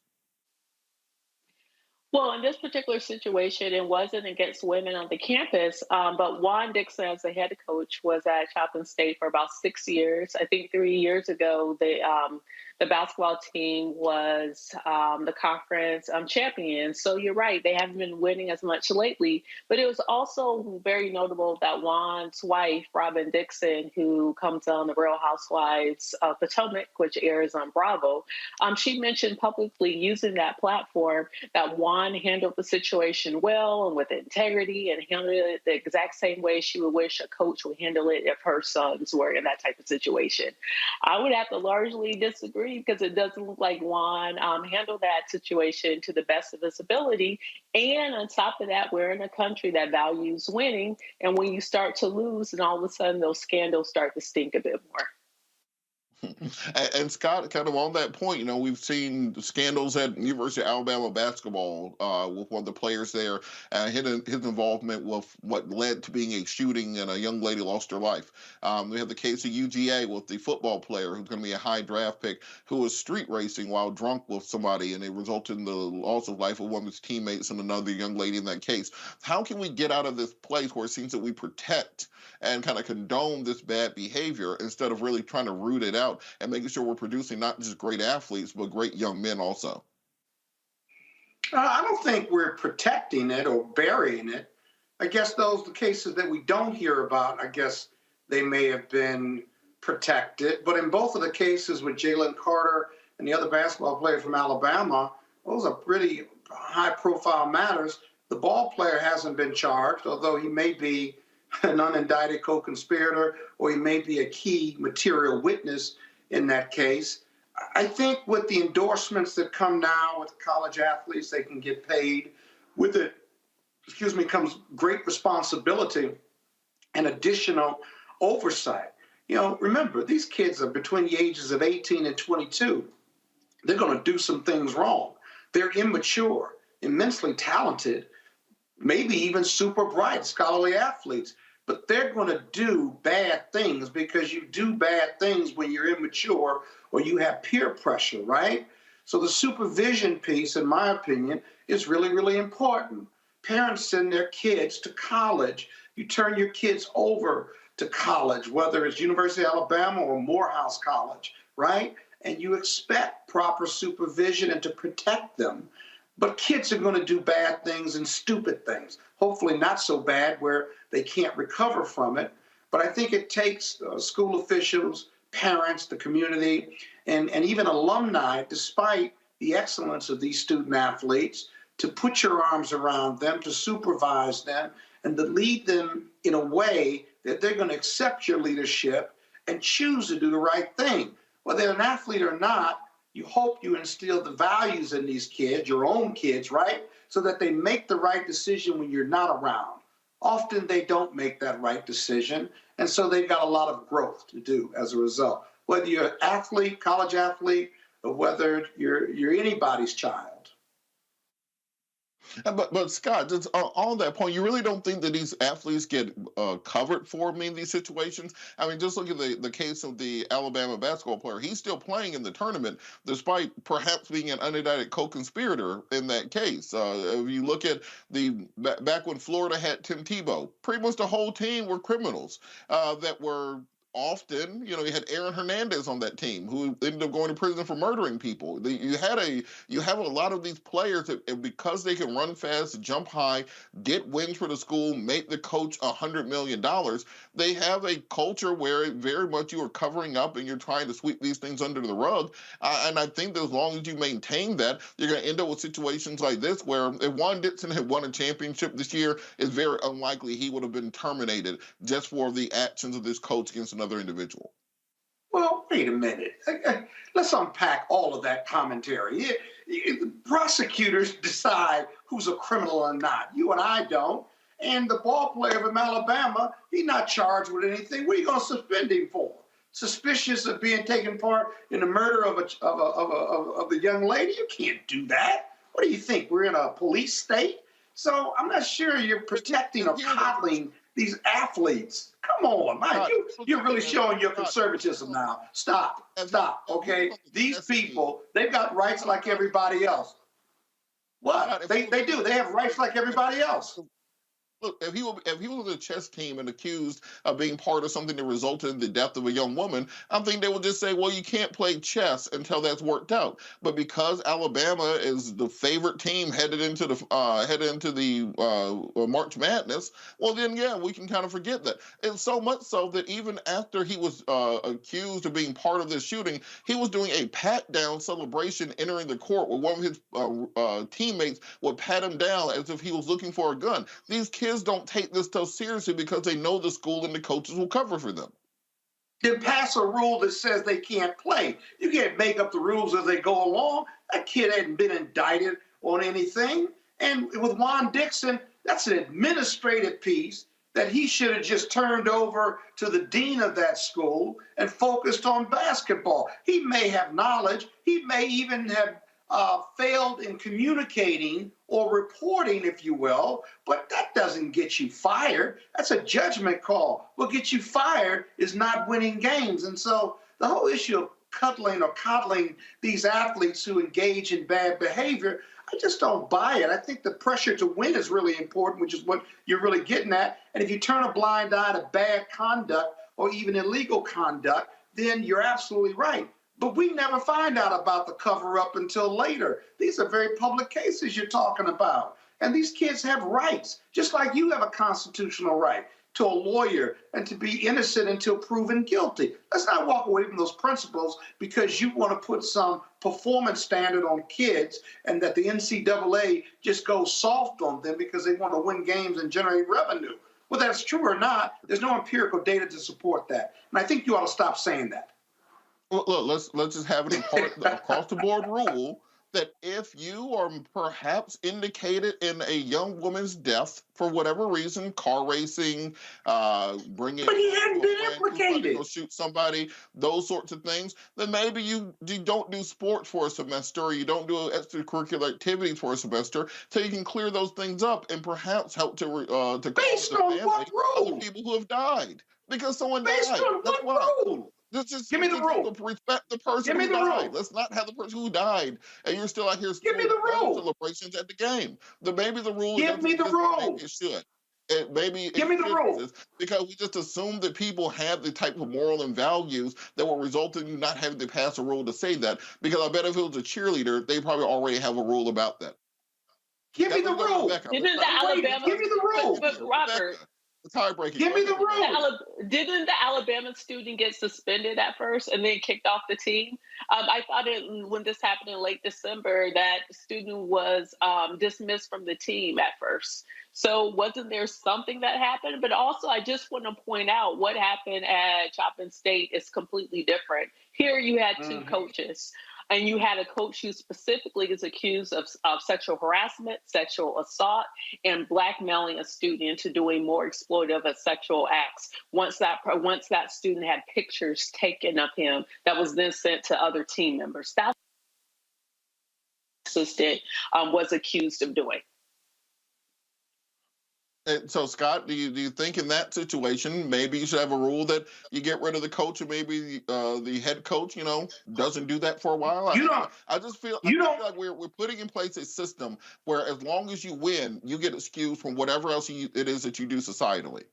Well, in this particular situation, it wasn't against women on the campus, but Juan Dixon, as the head coach, was at Coppin State for about 6 years. I think 3 years ago, the basketball team was the conference champion. So you're right, they haven't been winning as much lately. But it was also very notable that Juan's wife, Robin Dixon, who comes on the Real Housewives of Potomac, which airs on Bravo, she mentioned publicly using that platform that Juan handled the situation well and with integrity, and handled it the exact same way she would wish a coach would handle it if her sons were in that type of situation. I would have to largely disagree, because it doesn't look like Juan handled that situation to the best of his ability. And on top of that, we're in a country that values winning. And when you start to lose, and all of a sudden those scandals start to stink a bit more. And Scott, kind of on that point, we've seen scandals at University of Alabama basketball with one of the players there, his involvement with what led to being a shooting and a young lady lost her life. We have the case of UGA with the football player who's going to be a high draft pick who was street racing while drunk with somebody, and it resulted in the loss of life of one of his teammates and another young lady in that case. How can we get out of this place where it seems that we protect and kind of condone this bad behavior instead of really trying to root it out and making sure we're producing not just great athletes, but great young men also? I don't think we're protecting it or burying it. I guess those are the cases that we don't hear about. I guess they may have been protected. But in both of the cases with Jalen Carter and the other basketball player from Alabama, those are pretty high-profile matters. The ball player hasn't been charged, although he may be an unindicted co-conspirator or he may be a key material witness in that case. I think with the endorsements that come now with college athletes, they can get paid. With it, comes great responsibility and additional oversight. Remember, these kids are between the ages of 18 and 22. They're going to do some things wrong. They're immature, immensely talented, maybe even super bright, scholarly athletes. But they're going to do bad things because you do bad things when you're immature or you have peer pressure, right? So the supervision piece, in my opinion, is really, really important. Parents send their kids to college. You turn your kids over to college, whether it's University of Alabama or Morehouse College, right? And you expect proper supervision and to protect them. But kids are going to do bad things and stupid things, hopefully not so bad where they can't recover from it. But I think it takes school officials, parents, the community, and even alumni, despite the excellence of these student athletes, to put your arms around them, to supervise them, and to lead them in a way that they're going to accept your leadership and choose to do the right thing. Whether they're an athlete or not, you hope you instill the values in these kids, your own kids, right? So that they make the right decision when you're not around. Often they don't make that right decision, and so they've got a lot of growth to do as a result. Whether you're an athlete, college athlete, or whether you're anybody's child. But Scott, just on that point, you really don't think that these athletes get covered for in these situations? I mean, just look at the case of the Alabama basketball player. He's still playing in the tournament, despite perhaps being an unindicted co-conspirator in that case. If you look at back when Florida had Tim Tebow, pretty much the whole team were criminals that were often, you had Aaron Hernandez on that team who ended up going to prison for murdering people. You have a lot of these players that, because they can run fast, jump high, get wins for the school, make the coach $100 million. They have a culture where very much you are covering up and you're trying to sweep these things under the rug. And I think that as long as you maintain that, you're going to end up with situations like this where if Juan Dixon had won a championship this year, it's very unlikely he would have been terminated just for the actions of this coach against another individual. Well, wait a minute. Let's unpack all of that commentary. The prosecutors decide who's a criminal or not. You and I don't. And the ball player from Alabama, he's not charged with anything. What are you going to suspend him for? Suspicious of being taken part in the murder of the young lady? You can't do that. What do you think? We're in a police state? So I'm not sure you're protecting or coddling these athletes. Come on, man. You're really showing your conservatism now. Stop, okay? These people, they've got rights like everybody else. What? They do. They have rights like everybody else. Look, if he was on the chess team and accused of being part of something that resulted in the death of a young woman, I think they would just say, well, you can't play chess until that's worked out. But because Alabama is the favorite team headed into the March Madness, well, then, yeah, we can kind of forget that. And so much so that even after he was accused of being part of this shooting, he was doing a pat-down celebration entering the court where one of his teammates would pat him down as if he was looking for a gun. These kids don't take this so seriously because they know the school and the coaches will cover for them. Then pass a rule that says they can't play. You can't make up the rules as they go along. That kid hadn't been indicted on anything. And with Juan Dixon, that's an administrative piece that he should have just turned over to the dean of that school and focused on basketball. He may have knowledge. He may even have failed in communicating or reporting, if you will, but that doesn't get you fired. That's a judgment call. What gets you fired is not winning games. And so the whole issue of cuddling or coddling these athletes who engage in bad behavior, I just don't buy it. I think the pressure to win is really important, which is what you're really getting at. And if you turn a blind eye to bad conduct or even illegal conduct, then you're absolutely right. But we never find out about the cover-up until later. These are very public cases you're talking about. And these kids have rights, just like you have a constitutional right to a lawyer and to be innocent until proven guilty. Let's not walk away from those principles because you want to put some performance standard on kids and that the NCAA just goes soft on them because they want to win games and generate revenue. Whether that's true or not, there's no empirical data to support that. And I think you ought to stop saying that. Well, look, let's just have an across the board rule that if you are perhaps indicated in a young woman's death for whatever reason, car racing, bringing, but he hadn't been implicated, go shoot somebody, those sorts of things, then maybe you don't do sports for a semester, or you don't do extracurricular activities for a semester, so you can clear those things up and perhaps help to based on what rule? Other people who have died because someone based died. on That's what rule? Give me the rule. Respect the person who died. Let's not have the person who died, and you're still out here. Give me the rule. Celebrations at the game. Maybe the rule. Give me the rule. Maybe it should. Maybe give me the rule. Because we just assume that people have the type of moral and values that will result in you not having to pass a rule to say that. Because I bet if it was a cheerleader, they probably already have a rule about that. Give me the rule. Didn't the Alabama? Give me the rule. But Robert. Give me the rule. Didn't the Alabama student get suspended at first and then kicked off the team? I thought when this happened in late December that the student was dismissed from the team at first. So wasn't there something that happened? But also, I just want to point out what happened at Coppin State is completely different. Here you had two coaches. And you had a coach who specifically is accused of sexual harassment, sexual assault, and blackmailing a student into doing more exploitive of sexual acts. Once that student had pictures taken of him that was then sent to other team members. That's what the assistant was accused of doing. And so, Scott, do you think in that situation, maybe you should have a rule that you get rid of the coach and maybe the head coach, doesn't do that for a while? I just feel like we're putting in place a system where as long as you win, you get excused from whatever else it is that you do societally.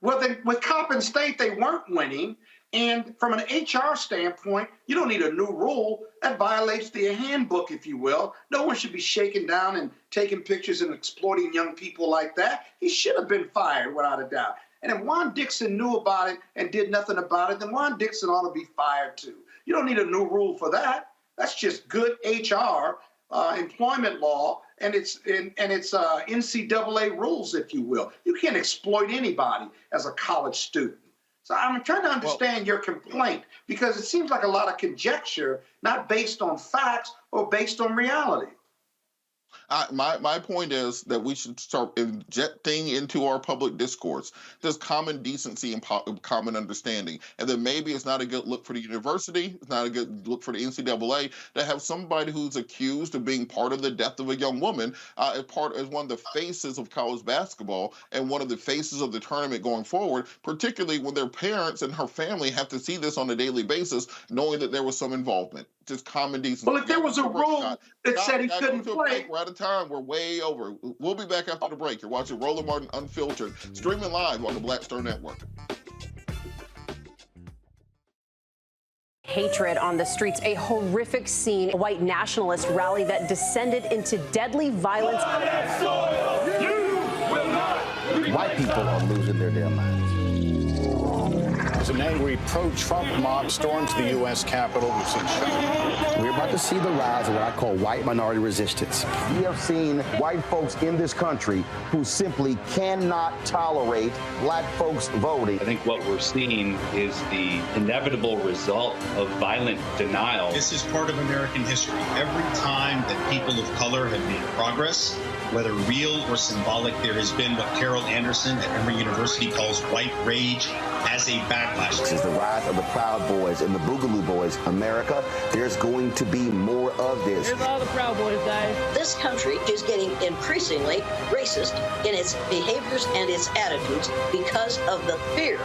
Well, with Coppin State, they weren't winning. And from an HR standpoint, you don't need a new rule. That violates the handbook, if you will. No one should be shaking down and taking pictures and exploiting young people like that. He should have been fired, without a doubt. And if Juan Dixon knew about it and did nothing about it, then Juan Dixon ought to be fired too. You don't need a new rule for that. That's just good HR, employment law, and it's NCAA rules, if you will. You can't exploit anybody as a college student. So I'm trying to understand your complaint because it seems like a lot of conjecture, not based on facts or based on reality. My point is that we should start injecting into our public discourse this common decency and common understanding. And then maybe it's not a good look for the university, it's not a good look for the NCAA to have somebody who's accused of being part of the death of a young woman as one of the faces of college basketball and one of the faces of the tournament going forward, particularly when their parents and her family have to see this on a daily basis, knowing that there was some involvement. Just common decency. Well, if there was a rule that said he couldn't play. We're out of time. We're way over. We'll be back after the break. You're watching Roland Martin Unfiltered, streaming live on the Black Star Network. Hatred on the streets, a horrific scene, a white nationalist rally that descended into deadly violence. White people are losing their damn minds. As an angry pro-Trump mob stormed to the U.S. Capitol. We're about to see the rise of what I call white minority resistance. We have seen white folks in this country who simply cannot tolerate black folks voting. I think what we're seeing is the inevitable result of violent denial. This is part of American history. Every time that people of color have made progress, whether real or symbolic, there has been what Carol Anderson at Emory University calls white rage as a backlash. This is the rise of the Proud Boys and the Boogaloo Boys. America, there's going to be more of this. Here's all the Proud Boys, guys. This country is getting increasingly racist in its behaviors and its attitudes because of the fear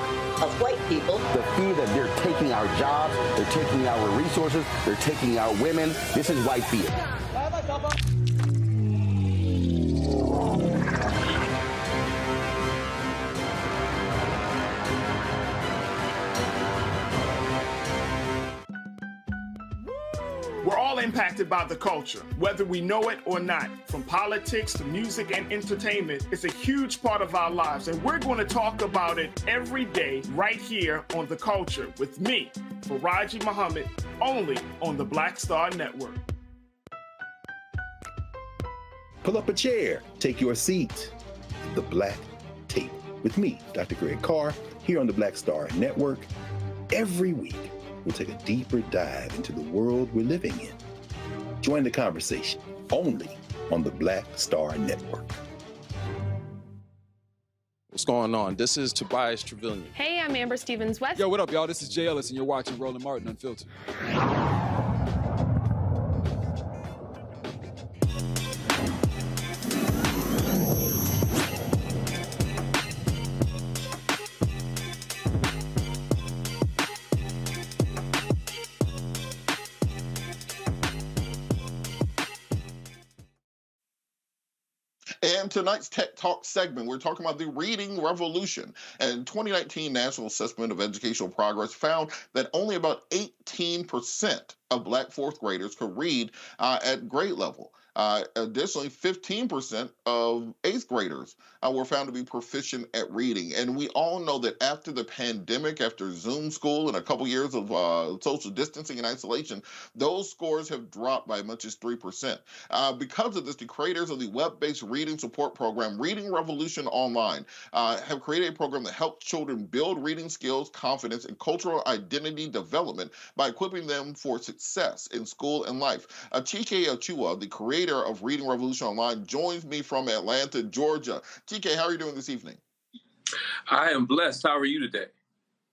of white people. The fear that they're taking our jobs, they're taking our resources, they're taking our women. This is white fear. We're all impacted by the culture, whether we know it or not. From politics to music and entertainment, it's a huge part of our lives, and we're going to talk about it every day right here on The Culture with me, Faraji Muhammad, only on the Black Star Network. Pull up a chair, take your seat. The Black Tape with me, Dr. Greg Carr, here on the Black Star Network. Every week, we'll take a deeper dive into the world we're living in. Join the conversation only on the Black Star Network. What's going on? This is Tobias Trevelyan. Hey, I'm Amber Stevens-West. Yo, what up, y'all? This is Jay Ellis, and you're watching Roland Martin Unfiltered. And tonight's Tech Talk segment, we're talking about the reading revolution. And 2019 National Assessment of Educational Progress found that only about 18% of Black fourth graders could read at grade level. Additionally, 15% of eighth graders were found to be proficient at reading. And we all know that after the pandemic, after Zoom school and a couple years of social distancing and isolation, those scores have dropped by as much as 3%. Because of this, the creators of the web-based reading support program, Reading Revolution Online, have created a program that helps children build reading skills, confidence, and cultural identity development by equipping them for success in school and life. Chike Achua, the creator of Reading Revolution Online, joins me from Atlanta, Georgia. TK, how are you doing this evening? I am blessed. How are you today?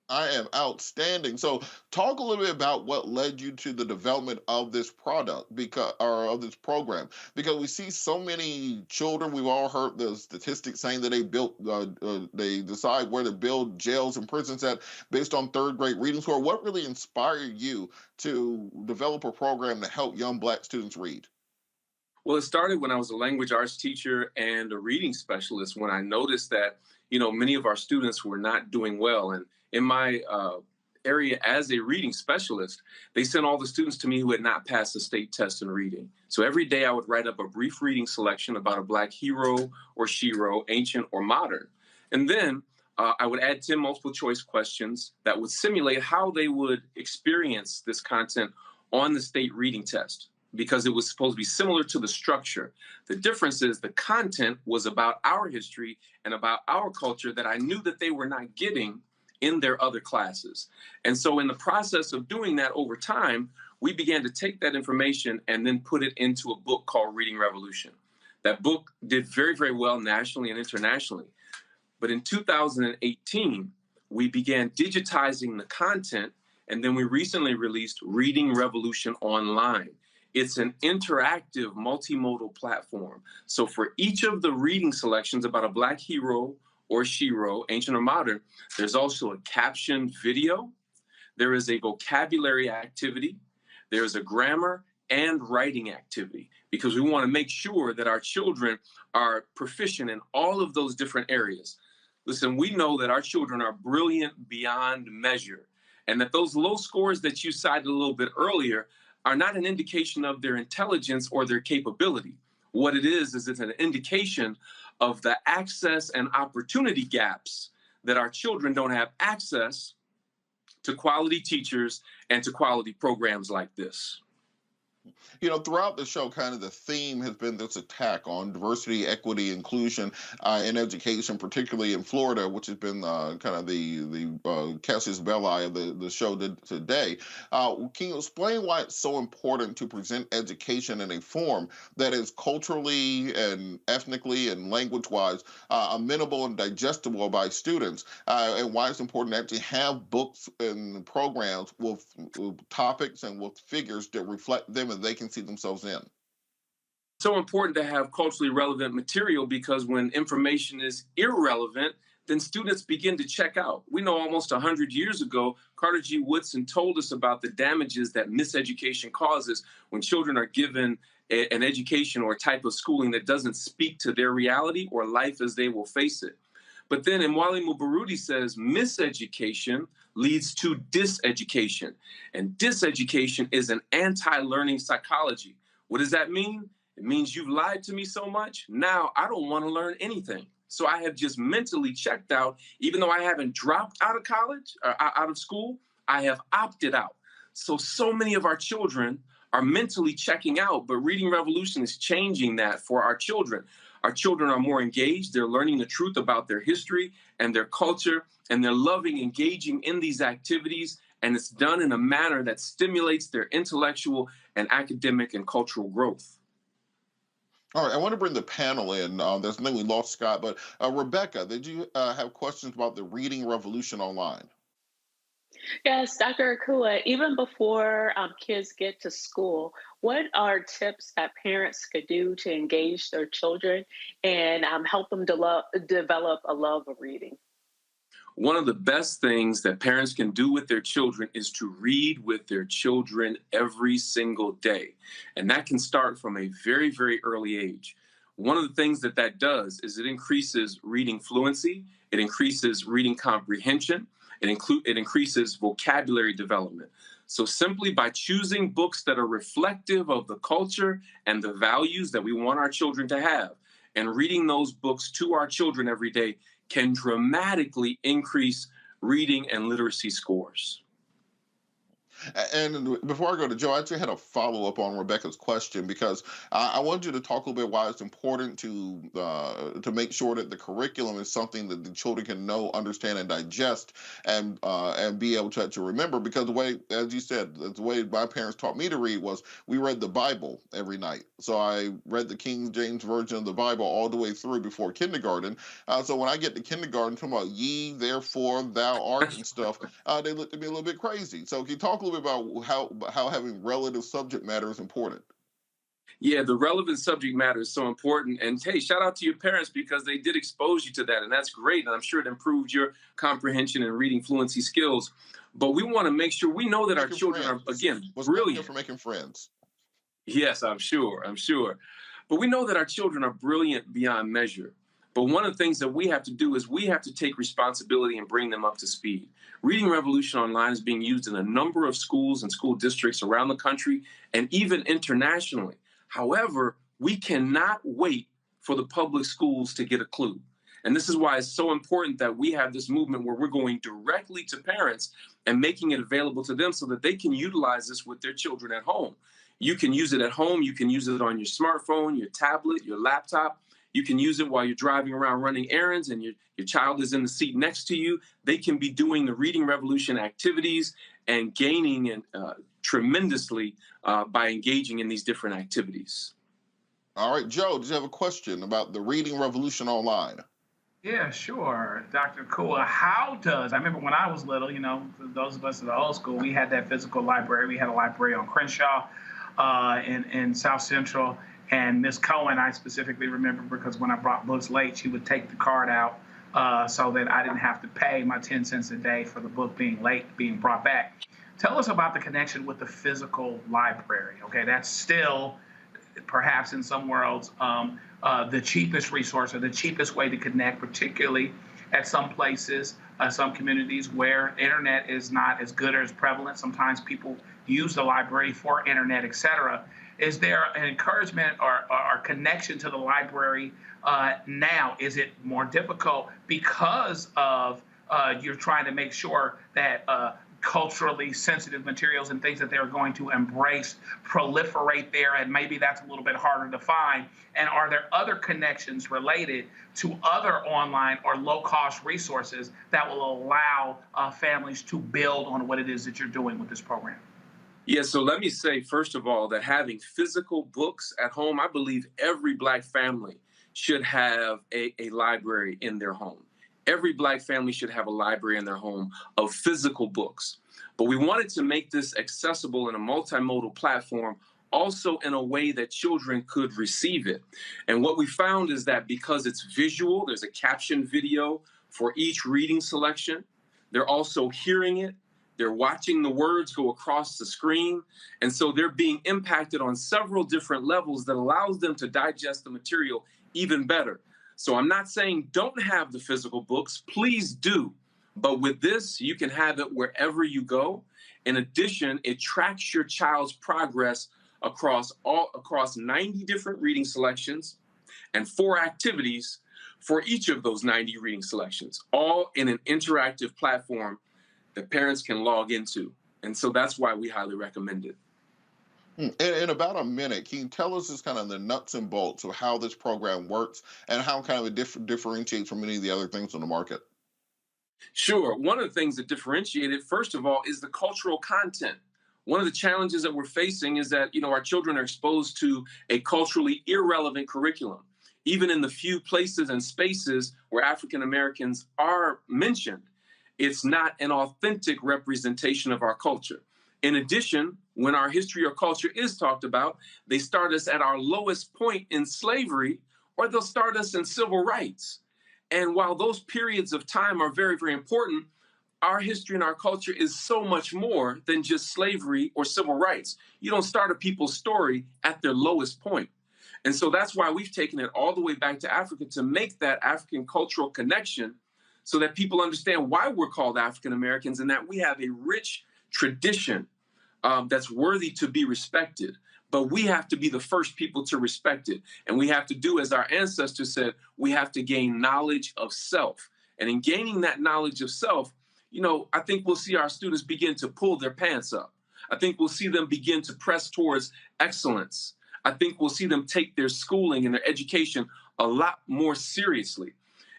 I am outstanding. So talk a little bit about what led you to the development of this product of this program, because we see so many children. We've all heard the statistics saying that they decide where to build jails and prisons at based on third grade reading score. What really inspired you to develop a program to help young Black students read? Well, it started when I was a language arts teacher and a reading specialist, when I noticed that, many of our students were not doing well. And in my area as a reading specialist, they sent all the students to me who had not passed the state test in reading. So every day I would write up a brief reading selection about a Black hero or shero, ancient or modern. And then I would add 10 multiple choice questions that would simulate how they would experience this content on the state reading test, because it was supposed to be similar to the structure. The difference is the content was about our history and about our culture that I knew that they were not getting in their other classes. And so in the process of doing that over time, we began to take that information and then put it into a book called Reading Revolution. That book did very, very well nationally and internationally. But in 2018, we began digitizing the content, and then we recently released Reading Revolution Online. It's an interactive multimodal platform. So for each of the reading selections about a Black hero or shero, ancient or modern, there's also a captioned video. There is a vocabulary activity. There's a grammar and writing activity, because we want to make sure that our children are proficient in all of those different areas. Listen, we know that our children are brilliant beyond measure, and that those low scores that you cited a little bit earlier are not an indication of their intelligence or their capability. What it is it's an indication of the access and opportunity gaps that our children don't have access to quality teachers and to quality programs like this. You know, throughout the show, kind of the theme has been this attack on diversity, equity, inclusion in education, particularly in Florida, which has been kind of the casus belli of the show today. Can you explain why it's so important to present education in a form that is culturally and ethnically and language-wise amenable and digestible by students, and why it's important to actually have books and programs with topics and with figures that reflect them and they can see themselves in? So important to have culturally relevant material, because when information is irrelevant, then students begin to check out. We know almost 100 years ago, Carter G. Woodson told us about the damages that miseducation causes when children are given an education or a type of schooling that doesn't speak to their reality or life as they will face it. But then Mwalimu Mubaruti says miseducation leads to diseducation. And diseducation is an anti-learning psychology. What does that mean? It means you've lied to me so much, now I don't want to learn anything. So I have just mentally checked out. Even though I haven't dropped out of college or out of school, I have opted out. So many of our children are mentally checking out, but Reading Revolution is changing that for our children. Our children are more engaged. They're learning the truth about their history and their culture, and they're loving engaging in these activities, and it's done in a manner that stimulates their intellectual and academic and cultural growth. All right, I want to bring the panel in. There's we lost Scott, but Rebecca, did you have questions about the Reading Revolution online? Yes, Dr. Akua, even before kids get to school, what are tips that parents could do to engage their children and help them develop a love of reading? One of the best things that parents can do with their children is to read with their children every single day. And that can start from a very, very early age. One of the things that does is it increases reading fluency, it increases reading comprehension, it increases vocabulary development. So simply by choosing books that are reflective of the culture and the values that we want our children to have, and reading those books to our children every day can dramatically increase reading and literacy scores. And before I go to Joe, I actually had a follow-up on Rebecca's question, because I wanted you to talk a little bit why it's important to make sure that the curriculum is something that the children can know, understand, and digest, and be able to remember. Because the way, as you said, the way my parents taught me to read was we read the Bible every night. So I read the King James Version of the Bible all the way through before kindergarten. So when I get to kindergarten, talking about ye, therefore, thou art, and stuff, they looked at me a little bit crazy. So can you talk a little bit about how having relative subject matter is important? Yeah, the relevant subject matter is so important. And hey, shout out to your parents, because they did expose you to that. And that's great. And I'm sure it improved your comprehension and reading fluency skills. But we want to make sure we know that our children are, again, brilliant. For making friends. Yes, I'm sure. But we know that our children are brilliant beyond measure. But one of the things that we have to do is we have to take responsibility and bring them up to speed. Reading Revolution Online is being used in a number of schools and school districts around the country and even internationally. However, we cannot wait for the public schools to get a clue. And this is why it's so important that we have this movement where we're going directly to parents and making it available to them so that they can utilize this with their children at home. You can use it at home. You can use it on your smartphone, your tablet, your laptop. You can use it while you're driving around running errands and your child is in the seat next to you. They can be doing the Reading Revolution activities and gaining tremendously by engaging in these different activities. All right, Joe, did you have a question about the Reading Revolution Online? Yeah, sure, Dr. Kua. I remember when I was little, for those of us in the old school, we had that physical library. We had a library on Crenshaw in South Central. And Miss Cohen, I specifically remember, because when I brought books late, she would take the card out so that I didn't have to pay my 10 cents a day for the book being late, being brought back. Tell us about the connection with the physical library. Okay, that's still, perhaps in some worlds, the cheapest resource or the cheapest way to connect, particularly at some places, some communities where internet is not as good or as prevalent. Sometimes people use the library for internet, et cetera. Is there an encouragement or connection to the library now? Is it more difficult because of you're trying to make sure that culturally sensitive materials and things that they're going to embrace proliferate there, and maybe that's a little bit harder to find? And are there other connections related to other online or low-cost resources that will allow families to build on what it is that you're doing with this program? Yeah, so let me say, first of all, that having physical books at home, I believe every Black family should have a library in their home. Every Black family should have a library in their home of physical books. But we wanted to make this accessible in a multimodal platform, also in a way that children could receive it. And what we found is that because it's visual, there's a caption video for each reading selection. They're also hearing it. They're watching the words go across the screen. And so they're being impacted on several different levels that allows them to digest the material even better. So I'm not saying don't have the physical books, please do. But with this, you can have it wherever you go. In addition, it tracks your child's progress across 90 different reading selections and 4 activities for each of those 90 reading selections, all in an interactive platform that parents can log into. And so that's why we highly recommend it. In about a minute, can you tell us just kind of the nuts and bolts of how this program works and how kind of it differentiates from many of the other things on the market? Sure. One of the things that differentiate it, first of all, is the cultural content. One of the challenges that we're facing is that, our children are exposed to a culturally irrelevant curriculum. Even in the few places and spaces where African Americans are mentioned, it's not an authentic representation of our culture. In addition, when our history or culture is talked about, they start us at our lowest point in slavery, or they'll start us in civil rights. And while those periods of time are very, very important, our history and our culture is so much more than just slavery or civil rights. You don't start a people's story at their lowest point. And so that's why we've taken it all the way back to Africa to make that African cultural connection so that people understand why we're called African Americans and that we have a rich tradition that's worthy to be respected. But we have to be the first people to respect it. And we have to do, as our ancestors said, we have to gain knowledge of self. And in gaining that knowledge of self, I think we'll see our students begin to pull their pants up. I think we'll see them begin to press towards excellence. I think we'll see them take their schooling and their education a lot more seriously.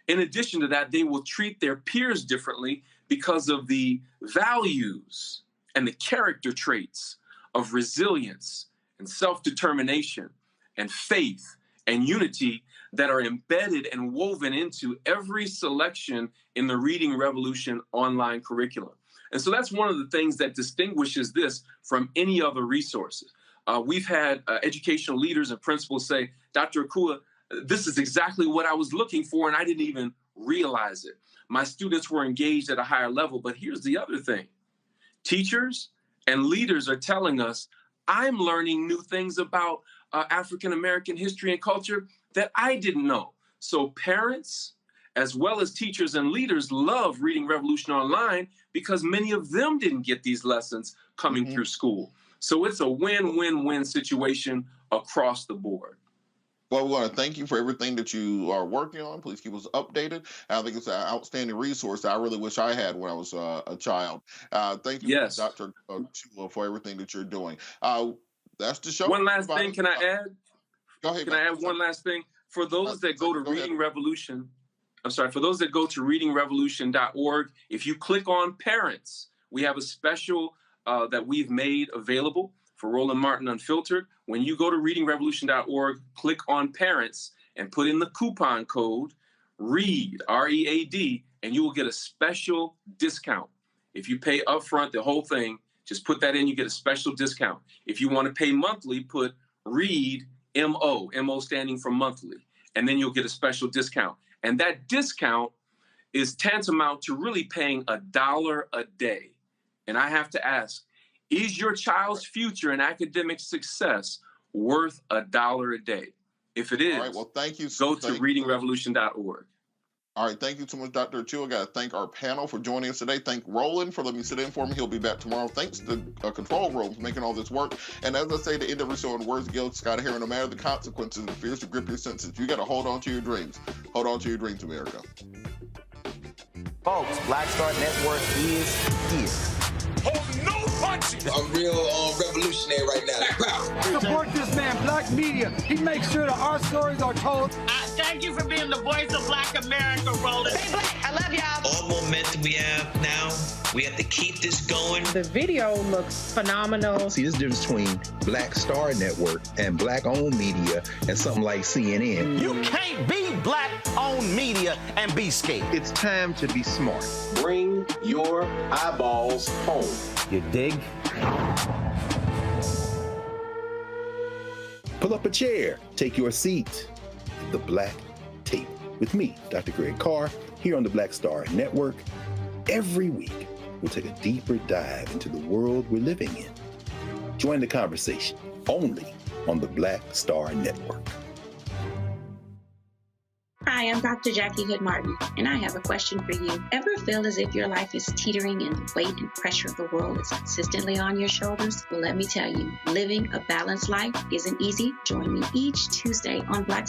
In addition to that, they will treat their peers differently because of the values and the character traits of resilience and self-determination and faith and unity that are embedded and woven into every selection in the Reading Revolution online curriculum. And so that's one of the things that distinguishes this from any other resources. We've had educational leaders and principals say, Dr. Akua, this is exactly what I was looking for, and I didn't even realize it. My students were engaged at a higher level, but here's the other thing. Teachers and leaders are telling us, I'm learning new things about African-American history and culture that I didn't know. So parents, as well as teachers and leaders, love Reading Revolution Online because many of them didn't get these lessons coming through school. So it's a win-win-win situation across the board. Well, we want to thank you for everything that you are working on. Please keep us updated. I think it's an outstanding resource that I really wish I had when I was a child. Thank you, Dr. Chua, for everything that you're doing. That's the show. One last thing, can I add? Go ahead. Can I add one last thing? For those that go to Reading Revolution, for those that go to readingrevolution.org, if you click on parents, we have a special that we've made available for Roland Martin Unfiltered. When you go to readingrevolution.org, click on parents and put in the coupon code READ, R-E-A-D, and you will get a special discount. If you pay upfront the whole thing, just put that in, you get a special discount. If you want to pay monthly, put READ, M-O, M-O standing for monthly, and then you'll get a special discount. And that discount is tantamount to really paying $1 a day. And I have to ask, is your child's future and academic success worth $1 a day? If it is, all right, well, thank you. Go to readingrevolution.org. All right, thank you so much, Dr. Chua. I got to thank our panel for joining us today. Thank Roland for letting me sit in for me. He'll be back tomorrow. Thanks to Control Room for making all this work. And as I say, the end of every show in words, Gil Scott here, no matter the consequences, it fears to grip your senses. You got to hold on to your dreams. Hold on to your dreams, America. Folks, Black Star Network is here. punchy. I'm real revolutionary right now. Support this man, Black media. He makes sure that our stories are told. Thank you for being the voice of Black America, Roland. Stay black. I love y'all. All momentum we have now, we have to keep this going. The video looks phenomenal. See, this difference between Black Star Network and Black-owned media and something like CNN. You can't be Black-owned media and be scared. It's time to be smart. Bring your eyeballs home. You dig? Pull up a chair, take your seat. The Black Tape with me, Dr. Greg Carr, here on the Black Star Network. Every week, we'll take a deeper dive into the world we're living in. Join the conversation only on the Black Star Network. Hi, I'm Dr. Jackie Hood Martin, and I have a question for you. Ever feel as if your life is teetering and the weight and pressure of the world is consistently on your shoulders? Well, let me tell you, living a balanced life isn't easy. Join me each Tuesday on Black Star